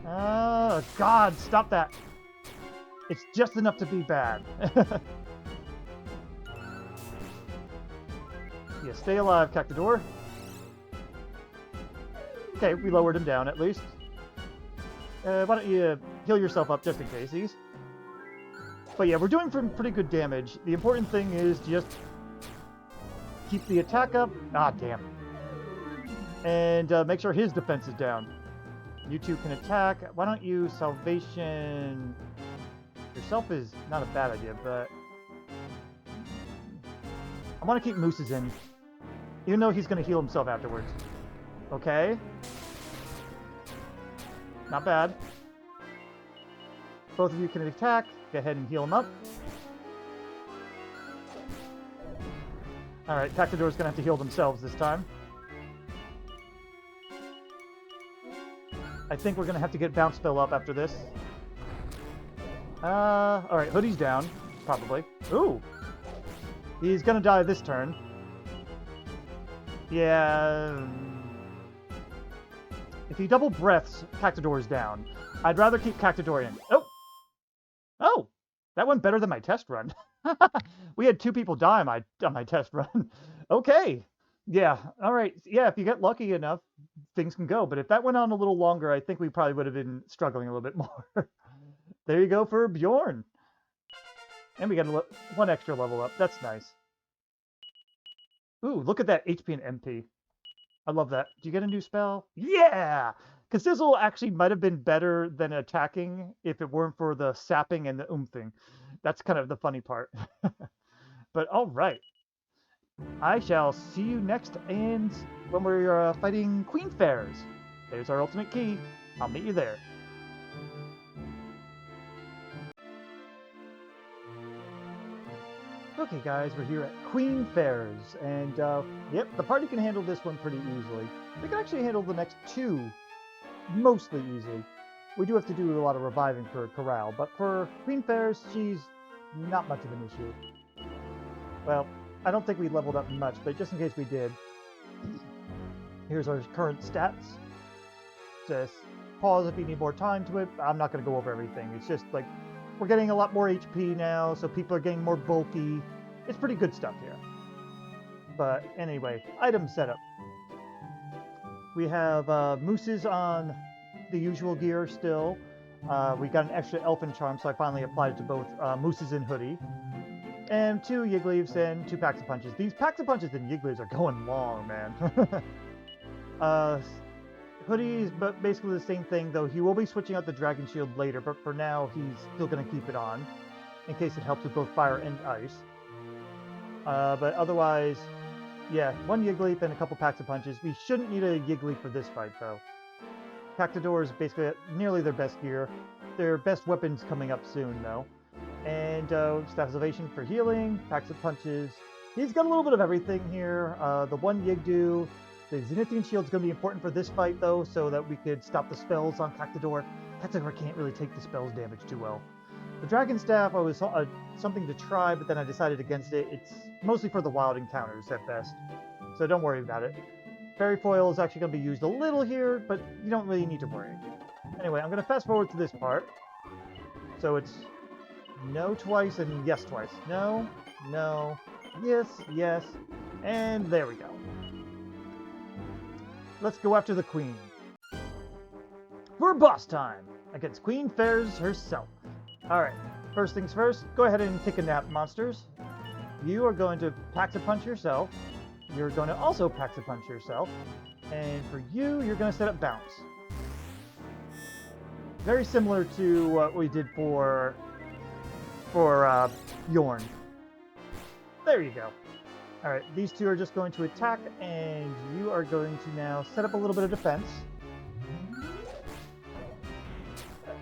God, stop that. It's just enough to be bad. Yeah, stay alive, Cactador. Okay, we lowered him down at least. Why don't you heal yourself up just in case, But yeah, we're doing pretty good damage. The important thing is just keep the attack up. Ah, damn. And make sure his defense is down. You two can attack. Why don't you Salvation... Yourself is not a bad idea, but... I want to keep Mooses in. Even though he's going to heal himself afterwards. Okay. Not bad. Both of you can attack. Go ahead and heal him up. Alright, Cactador's going to have to heal themselves this time. I think we're going to have to get Bounce Spell up after this. Alright, Hoodie's down. Probably. Ooh! He's going to die this turn. Yeah... If he double breaths, Cactador is down. I'd rather keep Cactador in. Oh! Oh! That went better than my test run. We had 2 people die on my test run. Okay! Yeah, alright. Yeah, if you get lucky enough, things can go. But if that went on a little longer, I think we probably would have been struggling a little bit more. There you go for Bjorn. And we got 1 extra level up. That's nice. Ooh, look at that HP and MP. I love that. Do you get a new spell? Yeah! Because Sizzle actually might have been better than attacking if it weren't for the sapping and the thing. That's kind of the funny part. But alright. I shall see you next and when we're fighting Queen Ferz. There's our ultimate key. I'll meet you there. Okay guys, we're here at Queen Ferz, and yep, the party can handle this one pretty easily. They can actually handle the next 2 mostly easily. We do have to do a lot of reviving for Korol, but for Queen Ferz, she's not much of an issue. Well, I don't think we leveled up much, but just in case we did, here's our current stats. Just pause if you need more time to it. I'm not going to go over everything. It's just like, we're getting a lot more HP now, so people are getting more bulky. It's pretty good stuff here. But anyway, item setup. We have Mooses on the usual gear still. We got an extra Elfin Charm, so I finally applied it to both Mooses and Hoodie. And 2 Yigleaves and 2 Packs of Punches. These Packs of Punches and Yigleaves are going long, man. Hoodie's but basically the same thing, though he will be switching out the Dragon Shield later, but for now he's still going to keep it on, in case it helps with both fire and ice. But otherwise, yeah, one Yig Leap and a couple packs of punches. We shouldn't need a Yig Leap for this fight, though. Cactador is basically nearly their best gear. Their best weapons coming up soon, though. And Staff of Salvation for healing, packs of punches. He's got a little bit of everything here. The one Yigdu. The Zenithian Shield's going to be important for this fight, though, so that we could stop the spells on Cactador. Cactador can't really take the spells damage too well. The Dragon Staff was something to try, but then I decided against it. It's mostly for the wild encounters at best, so don't worry about it. Fairy Foil is actually going to be used a little here, but you don't really need to worry. Anyway, I'm going to fast forward to this part. So it's no twice and yes twice. No, no, yes, yes, and there we go. Let's go after the Queen. For boss time against Queen Ferz herself. Alright, first things first, go ahead and take a nap, monsters. You are going to Pax-a-Punch yourself. You're going to also Pax-a-Punch yourself. And for you, you're going to set up Bounce. Very similar to what we did for Bjorn. There you go. Alright, these two are just going to attack, and you are going to now set up a little bit of defense.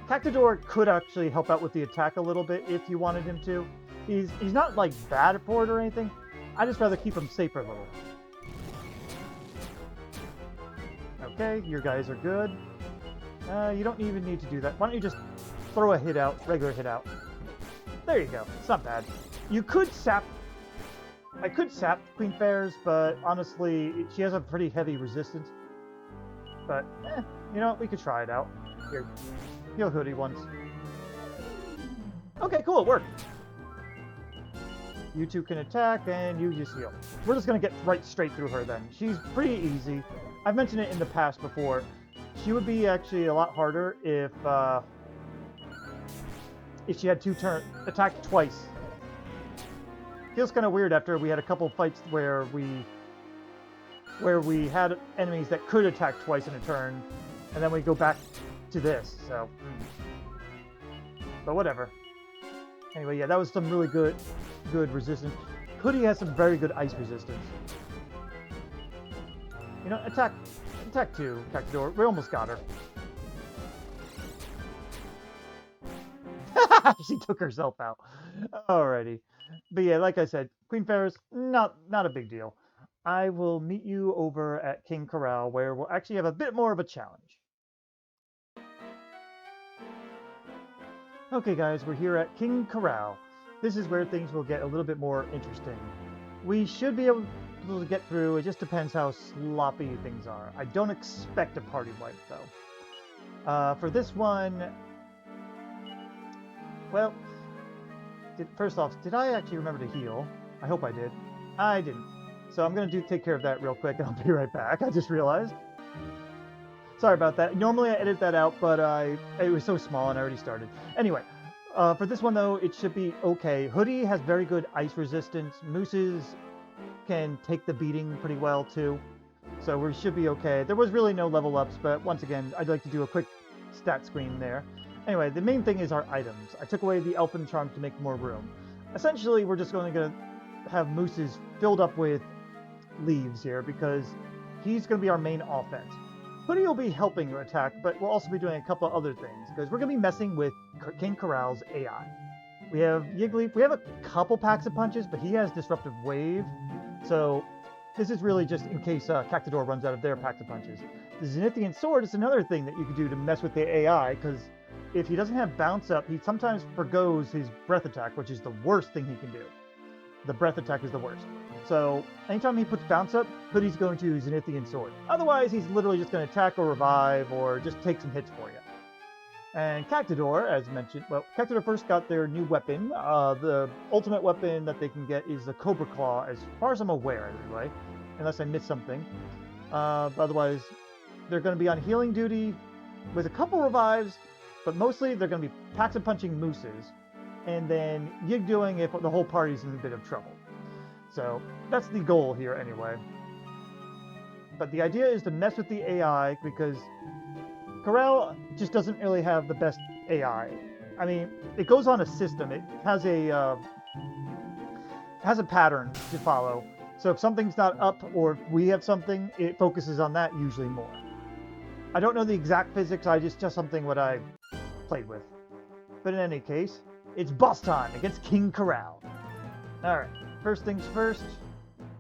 Cactador could actually help out with the attack a little bit if you wanted him to. He's not like bad for it or anything. I just rather keep him safer a little. Okay, your guys are good. You don't even need to do that. Why don't you just throw a hit out, regular hit out. There you go. It's not bad. You could sap. I could sap Queen Ferz, but honestly, she has a pretty heavy resistance. But, you know, we could try it out. Here, heal Hoodie once. Okay, cool, it worked. You two can attack, and you just heal. We're just going to get right straight through her then. She's pretty easy. I've mentioned it in the past before. She would be actually a lot harder if she had attack twice. Feels kind of weird after we had a couple fights where we had enemies that could attack twice in a turn, and then we go back to this, so. But whatever. Anyway, yeah, that was some really good resistance. Hoodie has some very good ice resistance. You know, attack 2, Cactador. We almost got her. She took herself out. Alrighty. But yeah, like I said, Queen Ferz, not a big deal. I will meet you over at King Korol, where we'll actually have a bit more of a challenge. Okay guys, we're here at King Korol. This is where things will get a little bit more interesting. We should be able to get through, it just depends how sloppy things are. I don't expect a party wipe though. For this one, well, first off, did I actually remember to heal? I hope I did. I didn't. So I'm going to take care of that real quick and I'll be right back. I just realized. Sorry about that. Normally I edit that out, but it was so small and I already started. Anyway, for this one though, it should be okay. Hoodie has very good ice resistance. Mooses can take the beating pretty well too. So we should be okay. There was really no level ups, but once again, I'd like to do a quick stat screen there. Anyway, the main thing is our items. I took away the Elfin Charm to make more room. Essentially, we're just going to have Mooses filled up with leaves here because he's going to be our main offense. Hoodie will be helping you attack, but we'll also be doing a couple of other things because we're going to be messing with King Korol's AI. We have Yigleaf. We have a couple packs of punches, but he has Disruptive Wave. So this is really just in case Cactador runs out of their packs of punches. The Zenithian Sword is another thing that you could do to mess with the AI because if he doesn't have bounce up, he sometimes forgoes his breath attack, which is the worst thing he can do. The breath attack is the worst. So anytime he puts bounce up, Hoodie's going to Zenithian Sword. Otherwise, he's literally just going to attack or revive or just take some hits for you. And Cactador, as mentioned, well, Cactador first got their new weapon. The ultimate weapon that they can get is the Cobra Claw, as far as I'm aware, anyway, unless I missed something. Otherwise, they're going to be on healing duty with a couple revives, but mostly they're going to be packs of punching mooses, and then Yig doing if the whole party's in a bit of trouble. So that's the goal here anyway. but the idea is to mess with the AI because Korol just doesn't really have the best AI. I mean, it goes on a system. It has a pattern to follow. So if something's not up or if we have something, it focuses on that usually more. I don't know the exact physics, just something what I played with. But in any case, it's boss time against King Korol. Alright, first things first,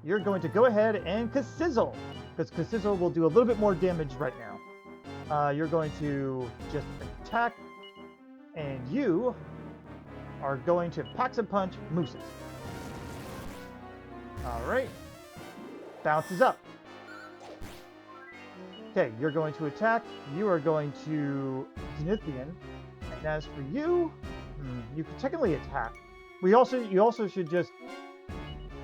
you're going to go ahead and Kassizzle, because Kassizzle will do a little bit more damage right now. You're going to just attack, and you are going to Pax-a-Punch Mooses. Alright, bounces up. Okay, you're going to attack, you are going to Zenithian, and as for you, you can technically attack. You also should just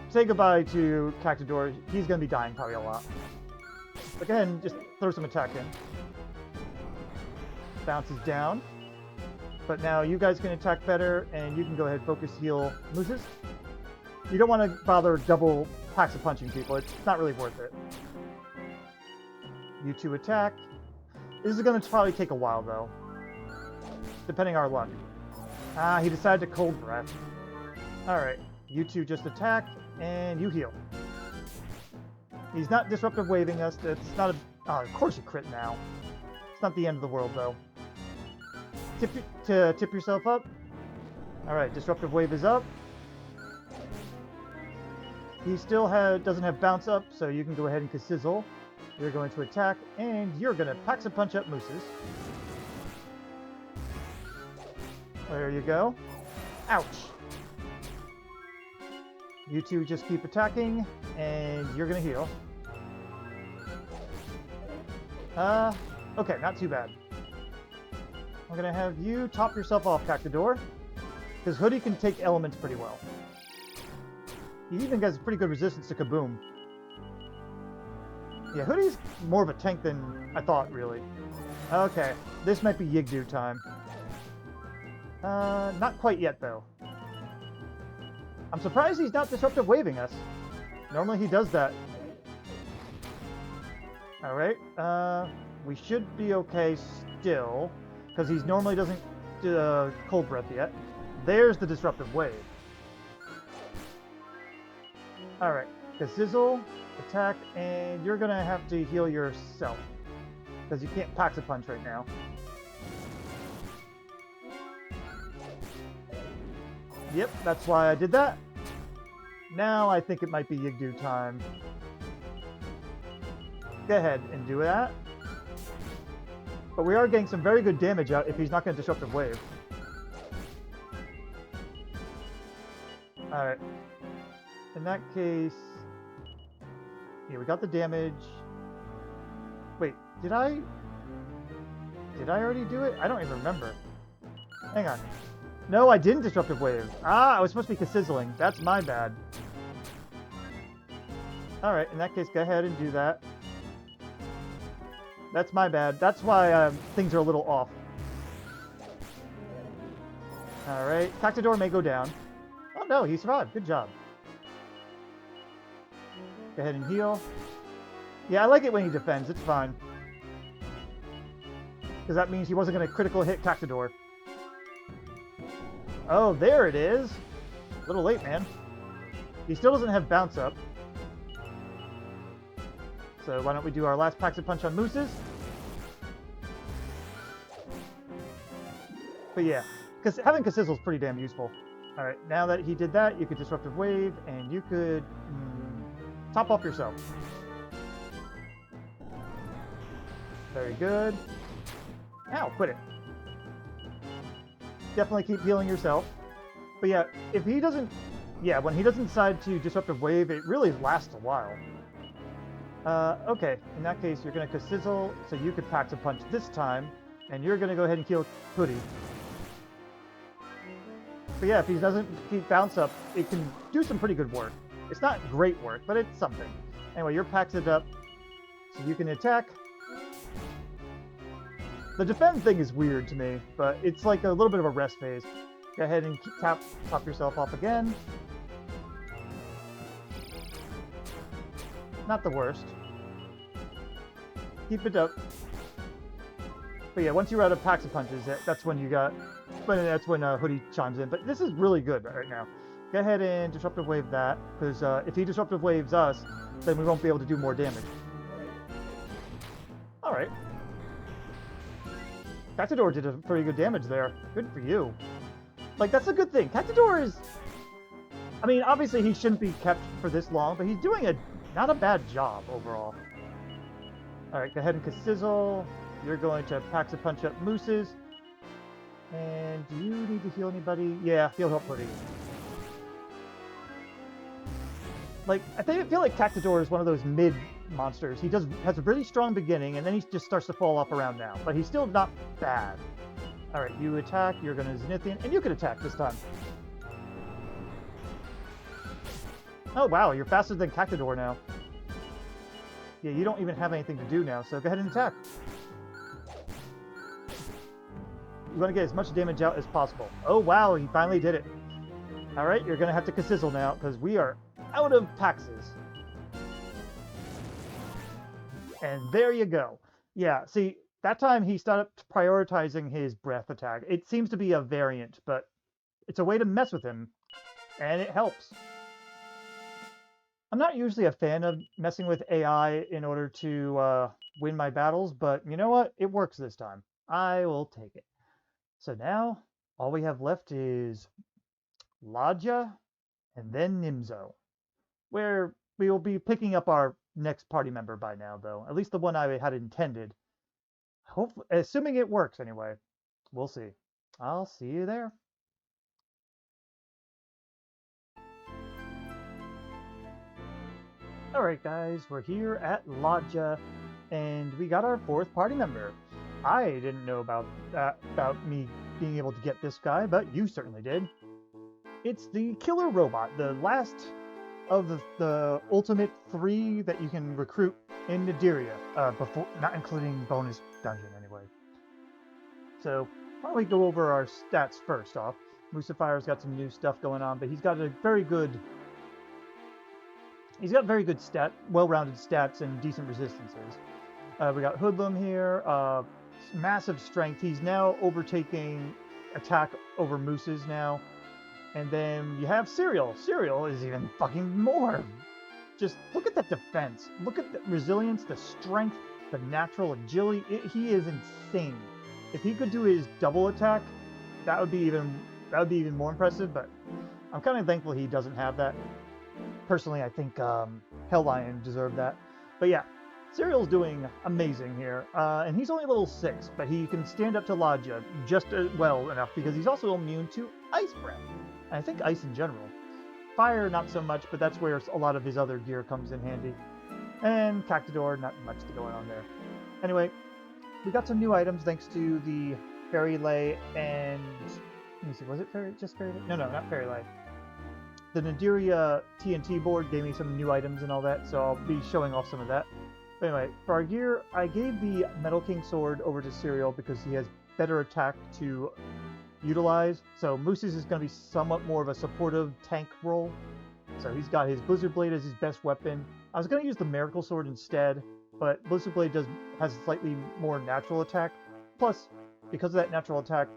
say goodbye to Cactador. He's going to be dying probably a lot. But go ahead and just throw some attack in. Bounces down. But now you guys can attack better, and you can go ahead and focus heal Mooses. You don't want to bother double Pax-a-Punching people. It's not really worth it. You two attack. This is going to probably take a while, though. Depending on our luck. Ah, he decided to Cold Breath. Alright, you two just attack, and you heal. He's not Disruptive Waving us. It's not a... Oh, of course you crit now. It's not the end of the world, though. Tip yourself up. Alright, Disruptive Wave is up. He still doesn't have Bounce Up, so you can go ahead and Kassizzle. You're going to attack, and you're going to Pax-a-Punch up Mooses. There you go. Ouch! You two just keep attacking, and you're going to heal. Okay, not too bad. I'm going to have you top yourself off, Cactador, because Hoodie can take elements pretty well. He even has pretty good resistance to Kaboom. Yeah, Hoodie's more of a tank than I thought, really. Okay, this might be Yigdu time. Not quite yet, though. I'm surprised he's not Disruptive Waving us. Normally he does that. Alright, we should be okay still, because he normally doesn't Cold Breath yet. There's the Disruptive Wave. Alright, Kassizzle, attack, and you're going to have to heal yourself, because you can't Pax-a-Punch right now. Yep, that's why I did that. Now I think it might be Yigdu time. Go ahead and do that. But we are getting some very good damage out if he's not going to Disruptive Wave. Alright. In that case... Yeah, we got the damage. Wait, did I already do it? I don't even remember. Hang on. No, I didn't Disruptive Wave. Ah, I was supposed to be Kassizzling. That's my bad. Alright, in that case, go ahead and do that. That's my bad. That's why things are a little off. Alright, Cactador may go down. Oh no, he survived. Good job. Go ahead and heal. Yeah, I like it when he defends. It's fine. Because that means he wasn't going to critical hit Cactador. Oh, there it is. A little late, man. He still doesn't have Bounce Up. So why don't we do our last Pax-a-Punch on Mooses? But yeah, because having Kassizzle is pretty damn useful. Alright, now that he did that, you could Disruptive Wave, and you could top off yourself. Very good. Ow, quit it. Definitely keep healing yourself. But yeah, if he doesn't... Yeah, when he doesn't decide to Disruptive Wave, it really lasts a while. Okay, in that case, you're going to Kassizzle, so you could Pax-a-Punch this time, and you're going to go ahead and kill Hoodie. But yeah, if he doesn't keep Bounce Up, it can do some pretty good work. It's not great work, but it's something. Anyway, you're Paxed up, so you can attack. The defend thing is weird to me, but it's like a little bit of a rest phase. Go ahead and top yourself off again. Not the worst. Keep it up. But yeah, once you're out of packs of punches, that's when you got... That's when Hoodie chimes in. But this is really good right now. Go ahead and Disruptive Wave that, because if he Disruptive Waves us, then we won't be able to do more damage. Alright. Cactador did a pretty good damage there. Good for you. Like, that's a good thing. Cactador is... I mean, obviously he shouldn't be kept for this long, but he's doing not a bad job overall. Alright, go ahead and Sizzle. You're going to Packs a Punch up Mooses. And do you need to heal anybody? Yeah, he'll help Hoodie. Like, I feel like Cactador is one of those mid monsters. He has a really strong beginning, and then he just starts to fall off around now. But he's still not bad. Alright, you attack, you're going to Zenithian, and you can attack this time. Oh wow, you're faster than Cactador now. Yeah, you don't even have anything to do now, so go ahead and attack. You want to get as much damage out as possible. Oh wow, he finally did it. Alright, you're going to have to Sizzle now, because we are out of Paxes. And there you go. Yeah, see, that time he started prioritizing his breath attack. It seems to be a variant, but it's a way to mess with him, and it helps. I'm not usually a fan of messing with AI in order to win my battles, but you know what? It works this time. I will take it. So now, all we have left is Ladja and then Nimzo, where we will be picking up our next party member by now, though. At least the one I had intended. Hopefully, assuming it works anyway. We'll see. I'll see you there. Alright guys, we're here at Ladja, and we got our 4th party member. I didn't know about me being able to get this guy, but you certainly did. It's the Killer Robot, the last of the ultimate 3 that you can recruit in Nidiria, before, not including bonus dungeon anyway. So, why don't we go over our stats first off. Moosifier's got some new stuff going on, but he's got very good well-rounded stats and decent resistances. We got Hoodlum here, massive strength. He's now overtaking attack over Mooses now. And then you have Serial. Serial is even fucking more. Just look at that defense. Look at the resilience, the strength, the natural agility. He is insane. If he could do his double attack, that would be even more impressive. But I'm kind of thankful he doesn't have that. Personally, I think Hellion deserved that. But yeah, Serial's doing amazing here. And he's only level 6, but he can stand up to Ladja just well enough because he's also immune to Ice Breath. And I think Ice in general. Fire, not so much, but that's where a lot of his other gear comes in handy. And Cactador, not much to go on there. Anyway, we got some new items thanks to the Fairy Lay and... Let me see, was it just Fairy Lay? No, not Fairy Lay. The Nidiria TNT board gave me some new items and all that, so I'll be showing off some of that. But anyway, for our gear, I gave the Metal King Sword over to Serial because he has better attack to utilize. So Mooses is going to be somewhat more of a supportive tank role. So he's got his Blizzard Blade as his best weapon. I was going to use the Miracle Sword instead, but Blizzard Blade has a slightly more natural attack. Plus, because of that natural attack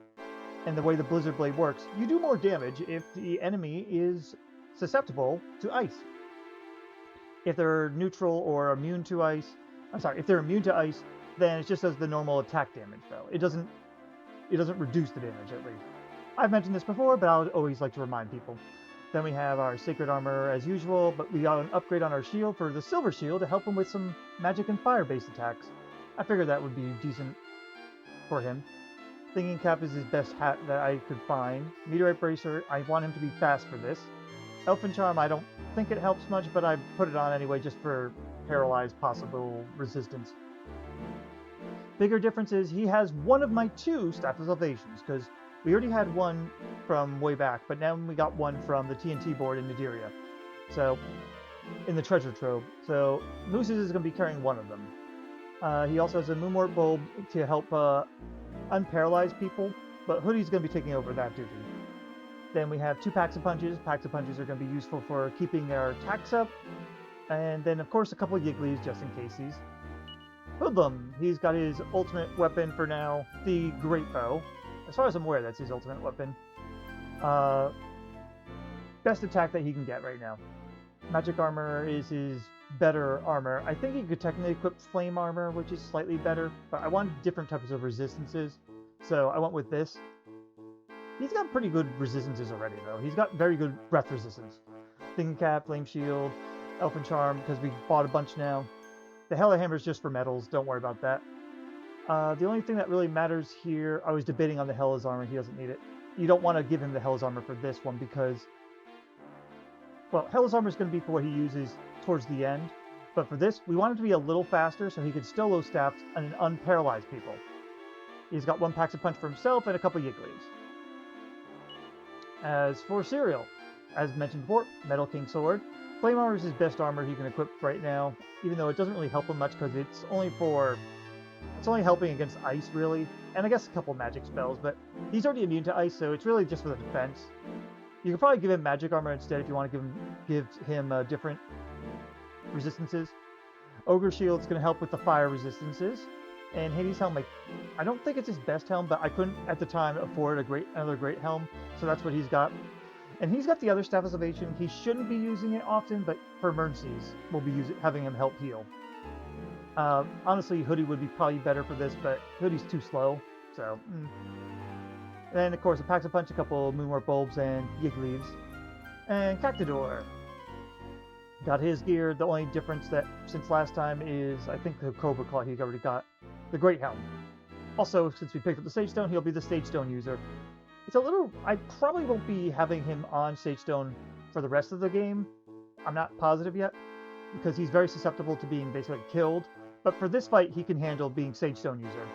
and the way the Blizzard Blade works, you do more damage if the enemy is susceptible to ice. If they're neutral or immune to ice, if they're immune to ice, then it just does the normal attack damage though. It doesn't reduce the damage at least. I've mentioned this before, but I would always like to remind people. Then we have our Sacred Armor as usual, but we got an upgrade on our shield for the Silver Shield to help him with some magic and fire-based attacks. I figured that would be decent for him. Thinking Cap is his best hat that I could find. Meteorite Bracer, I want him to be fast for this. Elfin Charm, I don't think it helps much, but I put it on anyway just for paralyzed possible resistance. Bigger difference is he has one of my 2 Staff of Salvations, because we already had one from way back, but now we got one from the TNT board in Nidiria. So, in the Treasure Trove. So, Mooses is going to be carrying one of them. He also has a Moonmort Bulb to help unparalyze people, but Hoodie's going to be taking over that duty. Then we have 2 Packs of Punches. Packs of Punches are going to be useful for keeping our attacks up. And then, of course, a couple of Yigglies just in cases. Hoodlum, he's got his ultimate weapon for now, the Great Bow. As far as I'm aware, that's his ultimate weapon. Best attack that he can get right now. Magic armor is his better armor. I think he could technically equip flame armor, which is slightly better, but I wanted different types of resistances, so I went with this. He's got pretty good resistances already, though. He's got very good breath resistance. Thinking Cap, Flame Shield, Elfin Charm, because we bought a bunch now. The Hella Hammer is just for metals, don't worry about that. The only thing that really matters here, I was debating on the Hella's Armor, he doesn't need it. You don't want to give him the Hella's Armor for this one because, well, Hella's Armor is going to be for what he uses towards the end, but for this, we want him to be a little faster so he can still low staffs and unparalyze people. He's got one Pax of Punch for himself and a couple Yiggly's. As for Cereal, as mentioned before, Metal King Sword. Flame Armor is his best armor he can equip right now, even though it doesn't really help him much because it's only helping against ice, really, and I guess a couple magic spells, but he's already immune to ice, so it's really just for the defense. You could probably give him magic armor instead if you want to give him different resistances. Ogre Shield's going to help with the fire resistances, and Hades Helm, I don't think it's his best helm, but I couldn't at the time afford another great helm, so that's what he's got. And he's got the other Staff of Salvation. He shouldn't be using it often, but for emergencies, we'll be having him help heal. Honestly, Hoodie would be probably better for this, but Hoodie's too slow, so... Then, of course, a Pax of Punch, a couple Moonwarp Bulbs, and Yiggly's. And Cactador. Got his gear. The only difference that, since last time, is, I think the Cobra Claw he's already got. The Great Helm. Also, since we picked up the Sage Stone, he'll be the Sage Stone user. It's a little... I probably won't be having him on Sage Stone for the rest of the game. I'm not positive yet, because he's very susceptible to being basically killed. But for this fight, he can handle being Sage Stone user.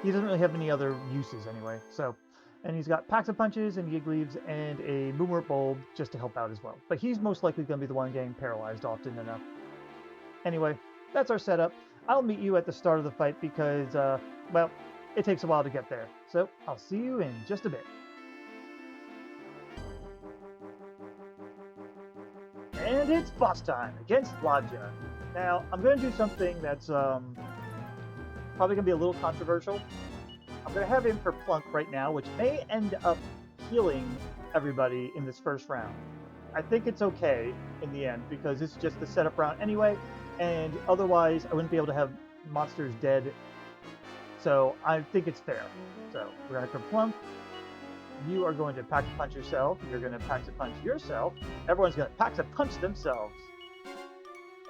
He doesn't really have any other uses anyway, so... And he's got Pax of Punches and Yiggly's and a Moonwarp Bulb just to help out as well. But he's most likely going to be the one getting paralyzed often enough. Anyway, that's our setup. I'll meet you at the start of the fight because, well, it takes a while to get there. So, I'll see you in just a bit. And it's boss time against Ladja. Now, I'm going to do something that's probably going to be a little controversial. I'm going to have him for Plunk right now, which may end up healing everybody in this first round. I think it's okay in the end, because it's just the setup round anyway, and otherwise I wouldn't be able to have monsters dead, so I think it's fair. So, we're going to for Plunk. You are going to Pax a Punch yourself, you're going to Pax a Punch yourself, everyone's going to Pax a Punch themselves.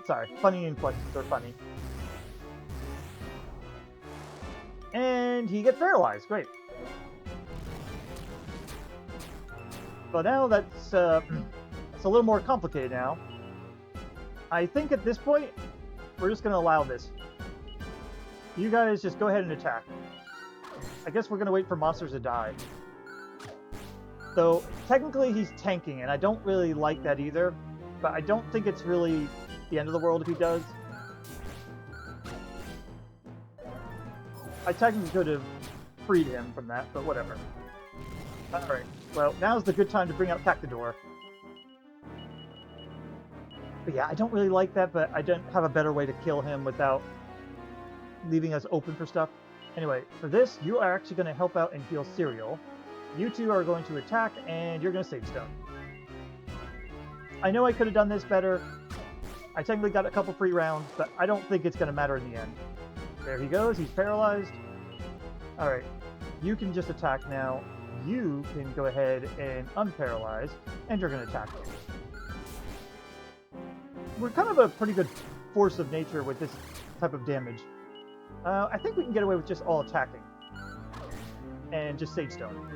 Sorry, funny inflections are funny. And he gets paralyzed. Great. But now that's it's a little more complicated now. I think at this point, we're just going to allow this. You guys just go ahead and attack. I guess we're going to wait for monsters to die. Though, technically he's tanking, and I don't really like that either. But I don't think it's really the end of the world if he does. I technically could have freed him from that, but whatever. Alright, well, now's the good time to bring out Cactador. But yeah, I don't really like that, but I don't have a better way to kill him without leaving us open for stuff. Anyway, for this, you are actually going to help out and heal Cereal. You two are going to attack, and you're going to Sage Stone. I know I could have done this better. I technically got a couple free rounds, but I don't think it's going to matter in the end. There he goes, he's paralyzed. Alright, you can just attack now. You can go ahead and unparalyze, and you're going to attack him. We're kind of a pretty good force of nature with this type of damage. I think we can get away with just all attacking. And just Sage Stone.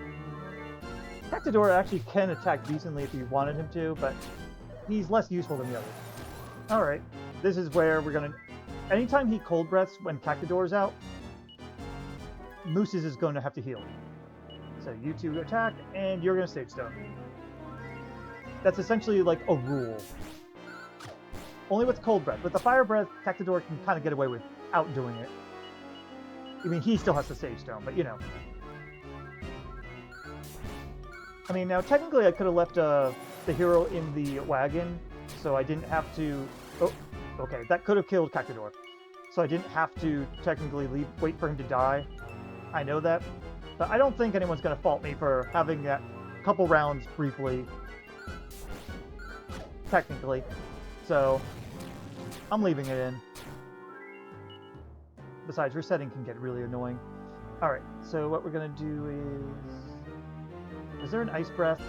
Cactador actually can attack decently if you wanted him to, but he's less useful than the others. Alright, this is where we're going to... Anytime he cold breaths when Cactador's out, Mooses is going to have to heal. So you two attack, and you're going to Sage Stone. That's essentially like a rule. Only with cold breath. With the fire breath, Cactador can kind of get away with outdoing it. I mean, he still has to Sage Stone, but you know. I mean, now technically I could have left the hero in the wagon, so I didn't have to... Oh. Okay, that could have killed Cactador. so I didn't have to technically wait for him to die. I know that, but I don't think anyone's going to fault me for having that couple rounds briefly, technically. So I'm leaving it in. Besides, resetting can get really annoying. Alright, so what we're going to do is... Is there an Ice Breath?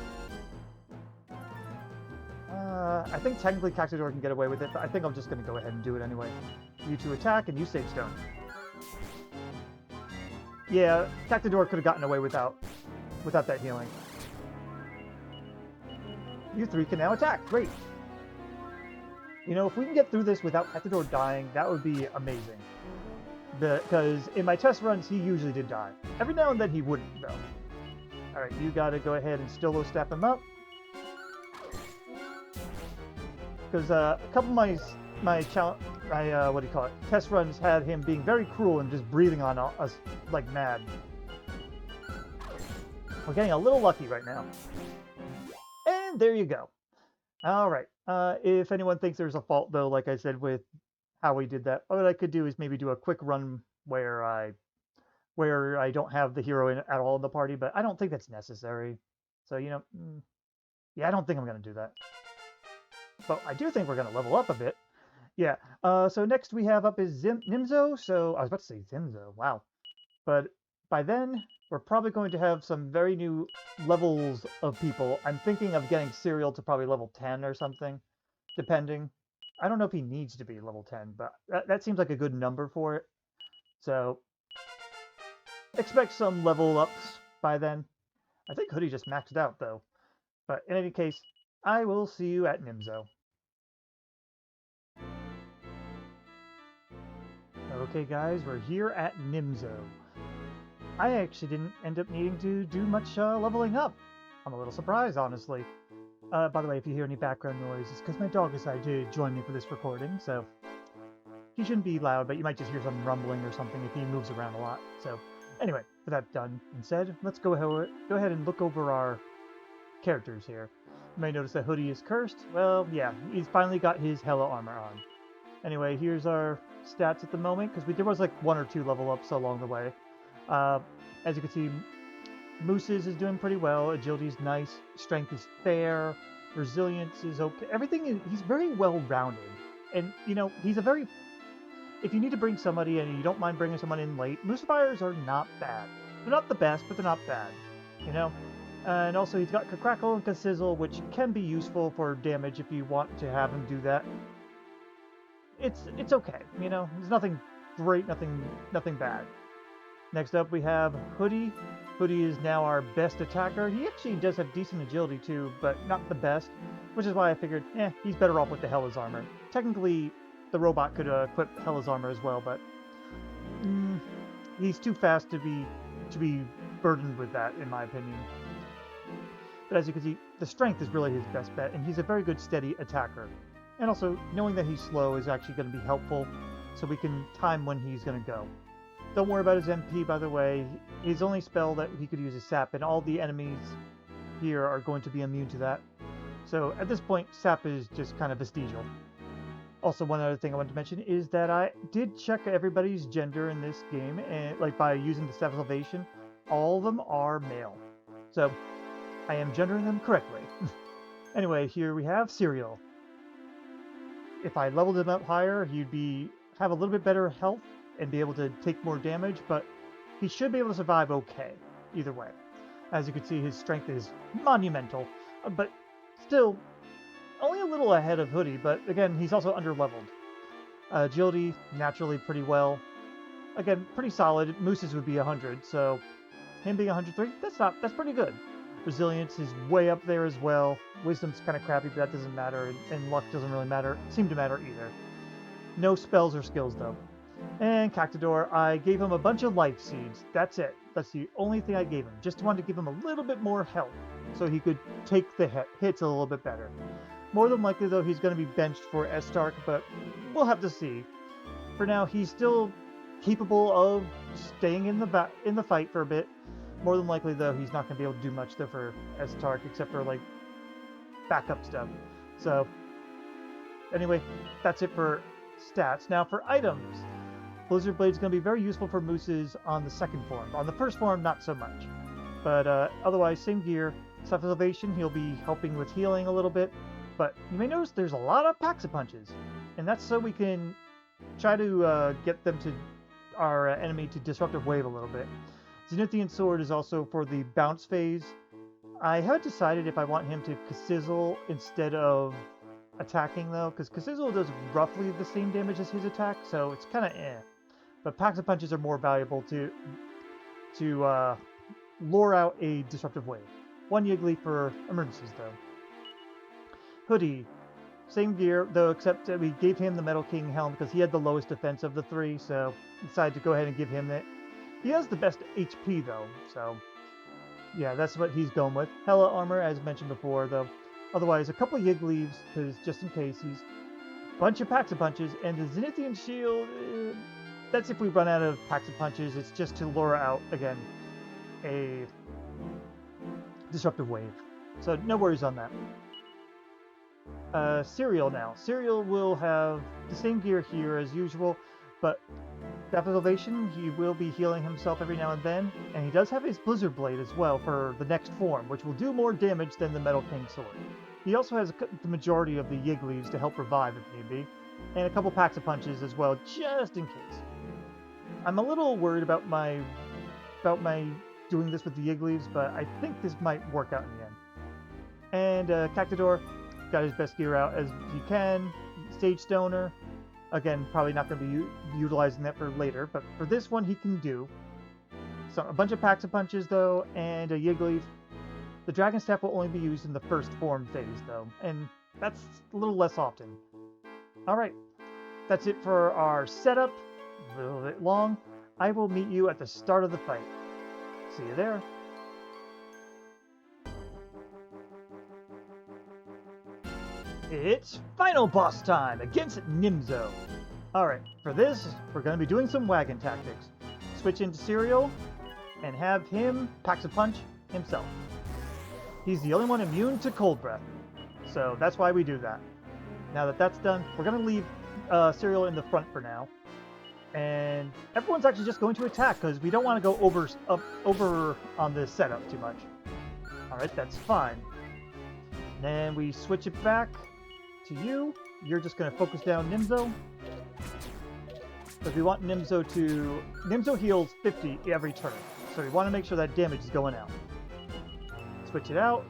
I think technically Cactador can get away with it, but I think I'm just going to go ahead and do it anyway. You two attack, and you save stone. Yeah, Cactador could have gotten away without that healing. You three can now attack. Great. You know, if we can get through this without Cactador dying, that would be amazing. Because in my test runs, he usually did die. Every now and then he wouldn't, though. Alright, you gotta go ahead and Stilo step him up. Because a couple of my test runs had him being very cruel and just breathing on us like mad. We're getting a little lucky right now. And there you go. Alright, if anyone thinks there's a fault, though, like I said, with how we did that, what I could do is maybe do a quick run where I don't have the hero at all in the party, but I don't think that's necessary. So, you know, yeah, I don't think I'm going to do that. But I do think we're going to level up a bit. Yeah, so next we have up is Nimzo. So, I was about to say Zimzo, wow. But by then, we're probably going to have some very new levels of people. I'm thinking of getting Serial to probably level 10 or something, depending. I don't know if he needs to be level 10, but that seems like a good number for it. So, expect some level ups by then. I think Hoodie just maxed out, though. But in any case, I will see you at Nimzo. Okay, guys, we're here at Nimzo. I actually didn't end up needing to do much leveling up. I'm a little surprised, honestly. By the way, if you hear any background noise, it's because my dog decided to join me for this recording, so he shouldn't be loud, but you might just hear some rumbling or something if he moves around a lot. So, anyway, with that done and said, let's go ahead and look over our characters here. You may notice that Hoodie is cursed. Well, yeah, he's finally got his Hella armor on. Anyway, here's our stats at the moment, because there was like 1 or 2 level ups along the way. As you can see, Moose's is doing pretty well. Agility is nice. Strength is fair. Resilience is okay. Everything is... He's very well-rounded. And, you know, he's a very... If you need to bring somebody and you don't mind bringing someone in late, Moosifiers are not bad. They're not the best, but they're not bad. You know? And also, he's got Crackle and Sizzle, which can be useful for damage if you want to have him do that. It's okay. You know? There's nothing great, nothing bad. Next up, we have Hoodie. Hoodie is now our best attacker. He actually does have decent agility too, but not the best, which is why I figured, he's better off with the Hella's armor. Technically, the robot could equip Hella's armor as well, but he's too fast to be burdened with that, in my opinion. But as you can see, the strength is really his best bet, and he's a very good steady attacker. And also, knowing that he's slow is actually going to be helpful, so we can time when he's going to go. Don't worry about his MP, by the way. His only spell that he could use is Sap, and all the enemies here are going to be immune to that. So at this point, Sap is just kind of vestigial. Also, one other thing I wanted to mention is that I did check everybody's gender in this game, and like by using the Staff of Salvation, all of them are male. So I am gendering them correctly. Anyway, here we have Serial. If I leveled him up higher, he'd have a little bit better health and be able to take more damage, but he should be able to survive okay, either way. As you can see, his strength is monumental, but still only a little ahead of Hoodie, but again, he's also under-leveled. Agility, naturally pretty well. Again, pretty solid. Moose's would be 100, so him being 103, that's pretty good. Resilience is way up there as well. Wisdom's kind of crappy, but that doesn't matter, and luck doesn't really seem to matter either. No spells or skills, though. And Cactador, I gave him a bunch of life seeds. That's it. That's the only thing I gave him. Just wanted to give him a little bit more health so he could take the hits a little bit better. More than likely, though, he's going to be benched for Estark, but we'll have to see. For now, he's still capable of staying in the fight for a bit. More than likely, though, he's not going to be able to do much though for Estark except for like backup stuff. So anyway, that's it for stats. Now for items. Blizzard Blade is going to be very useful for Mooses on the second form. On the first form, not so much. But otherwise, same gear. Self-elevation, he'll be helping with healing a little bit. But you may notice there's a lot of Pax-a-Punches. And that's so we can try to get them to our enemy to Disruptive Wave a little bit. Zenithian Sword is also for the bounce phase. I haven't decided if I want him to Kassizzle instead of attacking, though, because Kassizzle does roughly the same damage as his attack, so it's kind of eh. But Pax-a-Punches are more valuable to lure out a Disruptive Wave. 1 Yiggly for emergencies, though. Hoodie. Same gear, though, except that we gave him the Metal King helm because he had the lowest defense of the 3, so decided to go ahead and give him that. He has the best HP, though, so yeah, that's what he's going with. Hella armor, as mentioned before, though. Otherwise, a couple of Yiggleaves, because just in case, he's a bunch of Pax-a-Punches, and the Zenithian Shield, that's if we run out of Pax-a-Punches. It's just to lure out, again, a Disruptive Wave. So no worries on that. Serial now. Serial will have the same gear here as usual, but Depth of Elevation, he will be healing himself every now and then, and he does have his Blizzard Blade as well for the next form, which will do more damage than the Metal King Sword. He also has the majority of the Yiggleaves to help revive if need be, and a couple Pax-a-Punches as well, just in case. I'm a little worried about my doing this with the Yiggleaves, but I think this might work out in the end. And Cactador got his best gear out as he can. Sage Stoner. Again, probably not going to be utilizing that for later, but for this one he can do. So a bunch of Pax-a-Punches, though, and a Yiggleaf. The Dragon Staff will only be used in the first form phase, though, and that's a little less often. Alright, that's it for our setup. A little bit long. I will meet you at the start of the fight. See you there. It's final boss time against Nimzo. Alright, for this, we're going to be doing some wagon tactics. Switch into Serial, and have him Pax-a-Punch himself. He's the only one immune to Cold Breath, so that's why we do that. Now that that's done, we're going to leave Serial in the front for now. And everyone's actually just going to attack, because we don't want to go over on this setup too much. Alright, that's fine. Then we switch it back to you. You're just going to focus down Nimzo. Because we want Nimzo to... Nimzo heals 50 every turn. So we want to make sure that damage is going out. Switch it out.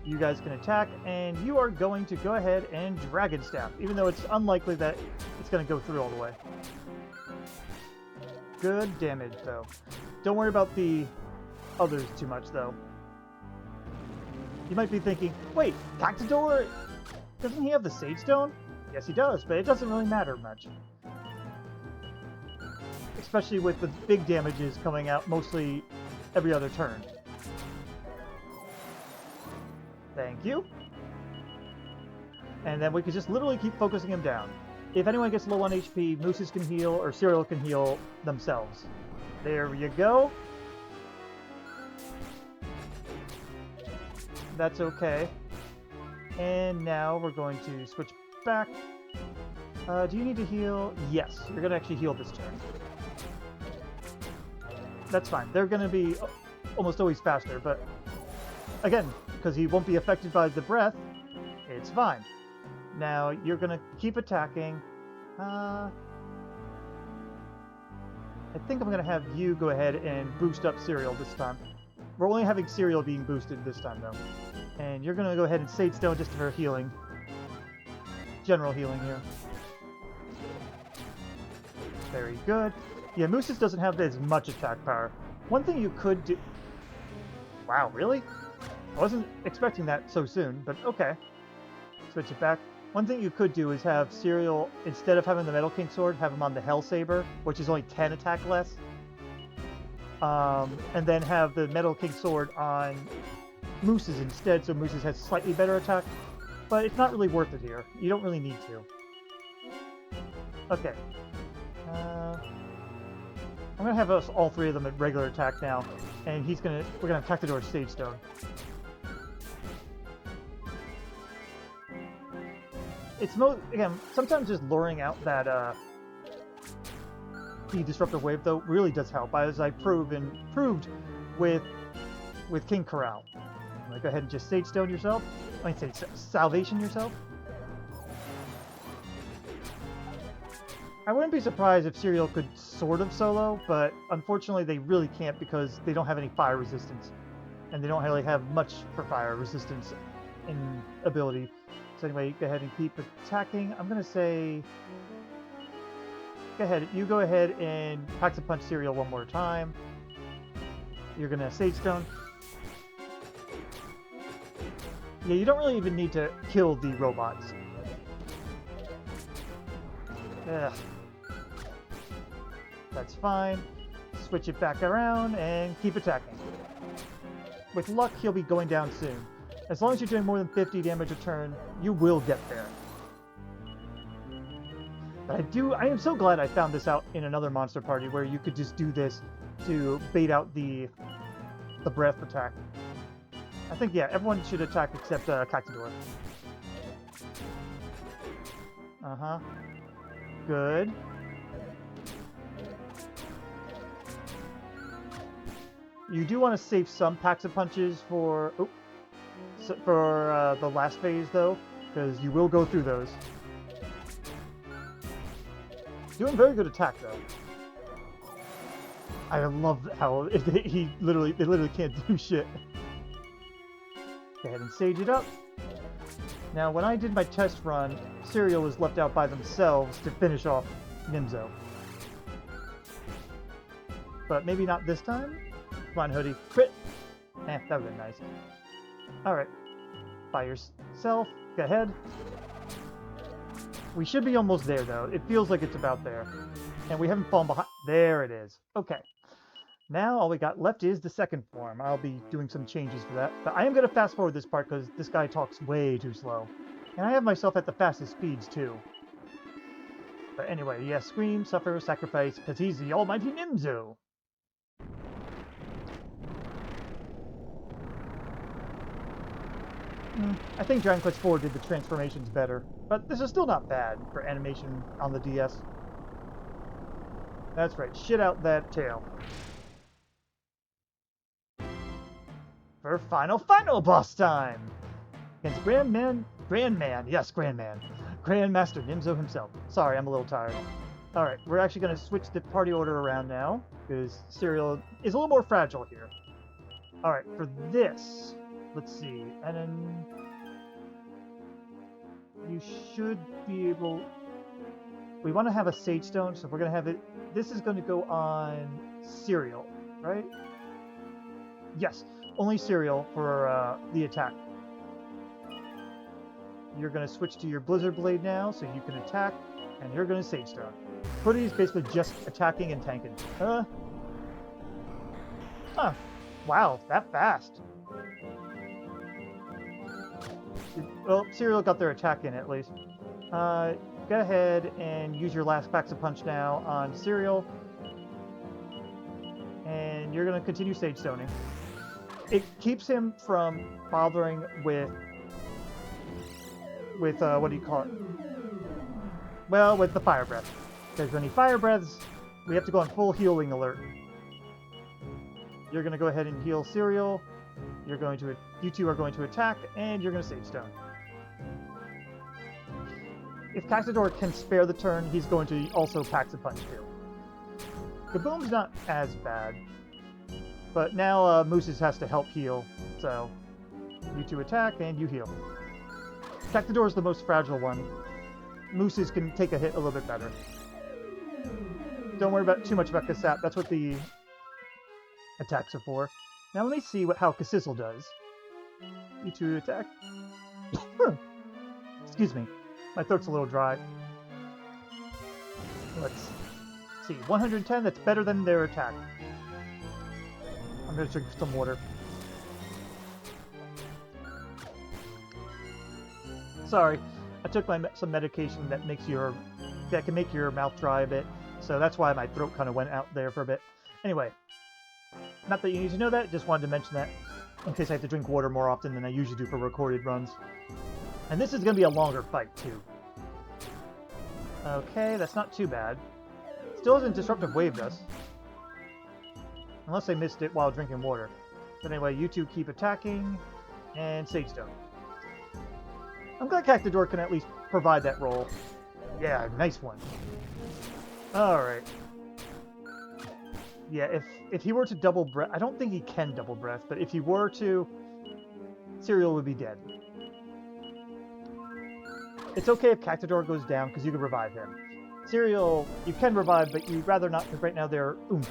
You guys can attack. And you are going to go ahead and Dragon Staff. Even though it's unlikely that it's going to go through all the way. Good damage, though. Don't worry about the others too much, though. You might be thinking, wait, Cactador, doesn't he have the Sage Stone? Yes, he does, but it doesn't really matter much. Especially with the big damages coming out mostly every other turn. Thank you. And then we can just literally keep focusing him down. If anyone gets low on HP, Mooses can heal, or Serial can heal themselves. There you go. That's okay. And now we're going to switch back. Do you need to heal? Yes, you're going to actually heal this turn. That's fine. They're going to be almost always faster, but again, because he won't be affected by the breath, it's fine. Now you're going to keep attacking. I think I'm going to have you go ahead and boost up Serial this time. We're only having Serial being boosted this time, though. And you're going to go ahead and Sage Stone just for healing. General healing here. Very good. Yeah, Mooses doesn't have as much attack power. One thing you could do... Wow, really? I wasn't expecting that so soon, but okay. Switch it back. One thing you could do is have Serial, instead of having the Metal King Sword, have him on the Hell Saber, which is only 10 attack less. And then have the Metal King Sword on Mooses instead, so Mooses has slightly better attack. But it's not really worth it here. You don't really need to. Okay. I'm gonna have us all three of them at regular attack now, and we're gonna attack the door with Sage Stone. It's again, sometimes just luring out that the Disruptor Wave, though, really does help, as I proved with King Korol. Like, go ahead and just Sage Stone yourself. I mean, Salvation yourself. I wouldn't be surprised if Serial could sort of solo, but unfortunately they really can't because they don't have any fire resistance. And they don't really have much for fire resistance in ability. So anyway, go ahead and keep attacking. I'm going to say... You go ahead and Pax a Punch Serial one more time. You're going to Sage Stone. Yeah, you don't really even need to kill the robots. Ugh. That's fine. Switch it back around and keep attacking. With luck, he'll be going down soon. As long as you're doing more than 50 damage a turn, you will get there. But I am so glad I found this out in another monster party where you could just do this to bait out the breath attack. I think, yeah, everyone should attack except Cactador. Uh-huh. Good. You do want to save some Pax of Punches for the last phase, though, because you will go through those. Doing very good attack, though. I love how they literally can't do shit. Go ahead and Sage it up. Now, when I did my test run, Serial was left out by themselves to finish off Nimzo. But maybe not this time? Come on, Hoodie. Crit! That would have been nice. Alright. By yourself. Go ahead. We should be almost there, though. It feels like it's about there. And we haven't fallen behind. There it is. Okay. Now all we got left is the second form. I'll be doing some changes for that. But I am going to fast forward this part because this guy talks way too slow. And I have myself at the fastest speeds, too. But anyway, yes, scream, suffer, sacrifice, because he's the almighty Nimzo. I think Dragon Quest IV did the transformations better, but this is still not bad for animation on the DS. That's right, shit out that tail. For final boss time! Against Grandmaster Nimzo himself. Sorry, I'm a little tired. Alright, we're actually going to switch the party order around now, because Serial is a little more fragile here. Alright, for this... Let's see, and then you should be able... We want to have a Sage Stone, so we're going to have it... This is going to go on Serial, right? Yes, only Serial for the attack. You're going to switch to your Blizzard Blade now, so you can attack, and you're going to Sage Stone. Hoodie's basically just attacking and tanking. Huh. Wow, that fast. Well, Serial got their attack in at least. Go ahead and use your last Pax of Punch now on Serial. And you're going to continue Sage Stoning. It keeps him from bothering with what do you call it? Well, with the Fire Breath. Because when he Fire Breaths, we have to go on full healing alert. You're going to go ahead and heal Serial. You two are going to attack, and you're going to Sage Stone. If Cactador can spare the turn, he's going to also Pax a Punch too. Kaboom's not as bad, but now Mooses has to help heal, so you two attack, and you heal. Cactador is the most fragile one. Mooses can take a hit a little bit better. Don't worry too much about Kasap, that's what the attacks are for. Now let me see how Kassisel does. You two attack. Excuse me. My throat's a little dry. Let's see. 110, that's better than their attack. I'm going to drink some water. Sorry. I took some medication that can make your mouth dry a bit. So that's why my throat kind of went out there for a bit. Anyway. Not that you need to know that, just wanted to mention that in case I have to drink water more often than I usually do for recorded runs. And this is going to be a longer fight, too. Okay, that's not too bad. still hasn't disruptive waved us. Unless I missed it while drinking water. But anyway, you two keep attacking, and Sage Stone. I'm glad Cactador can at least provide that role. Yeah, nice one. Alright. Yeah, if he were to double breath... I don't think he can double breath, but if he were to, Cereal would be dead. It's okay if Cactador goes down, because you can revive him. Cereal, you can revive, but you'd rather not, because right now they're oomphed.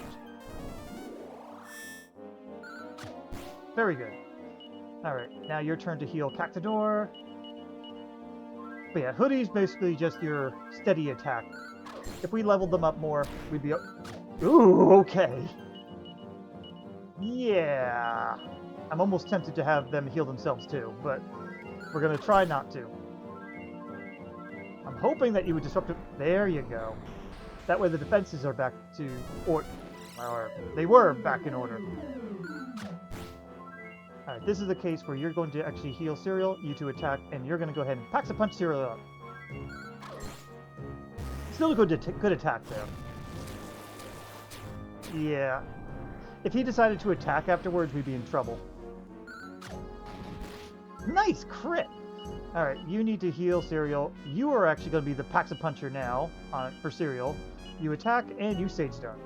Very good. Alright, now your turn to heal Cactador. But yeah, Hoodie's basically just your steady attack. If we leveled them up more, we'd be... Ooh, okay. Yeah. I'm almost tempted to have them heal themselves too, but we're going to try not to. I'm hoping that you would disrupt it. There you go. That way the defenses are back to... or they were back in order. Alright, this is the case where you're going to actually heal Cereal, you two attack, and you're going to go ahead and Pax-a-Punch Cereal up. Still a good attack there. Yeah. If he decided to attack afterwards, we'd be in trouble. Nice crit! Alright, you need to heal Cereal. You are actually going to be the Pax-a-Puncher now for Cereal. You attack, and you Sage Stone.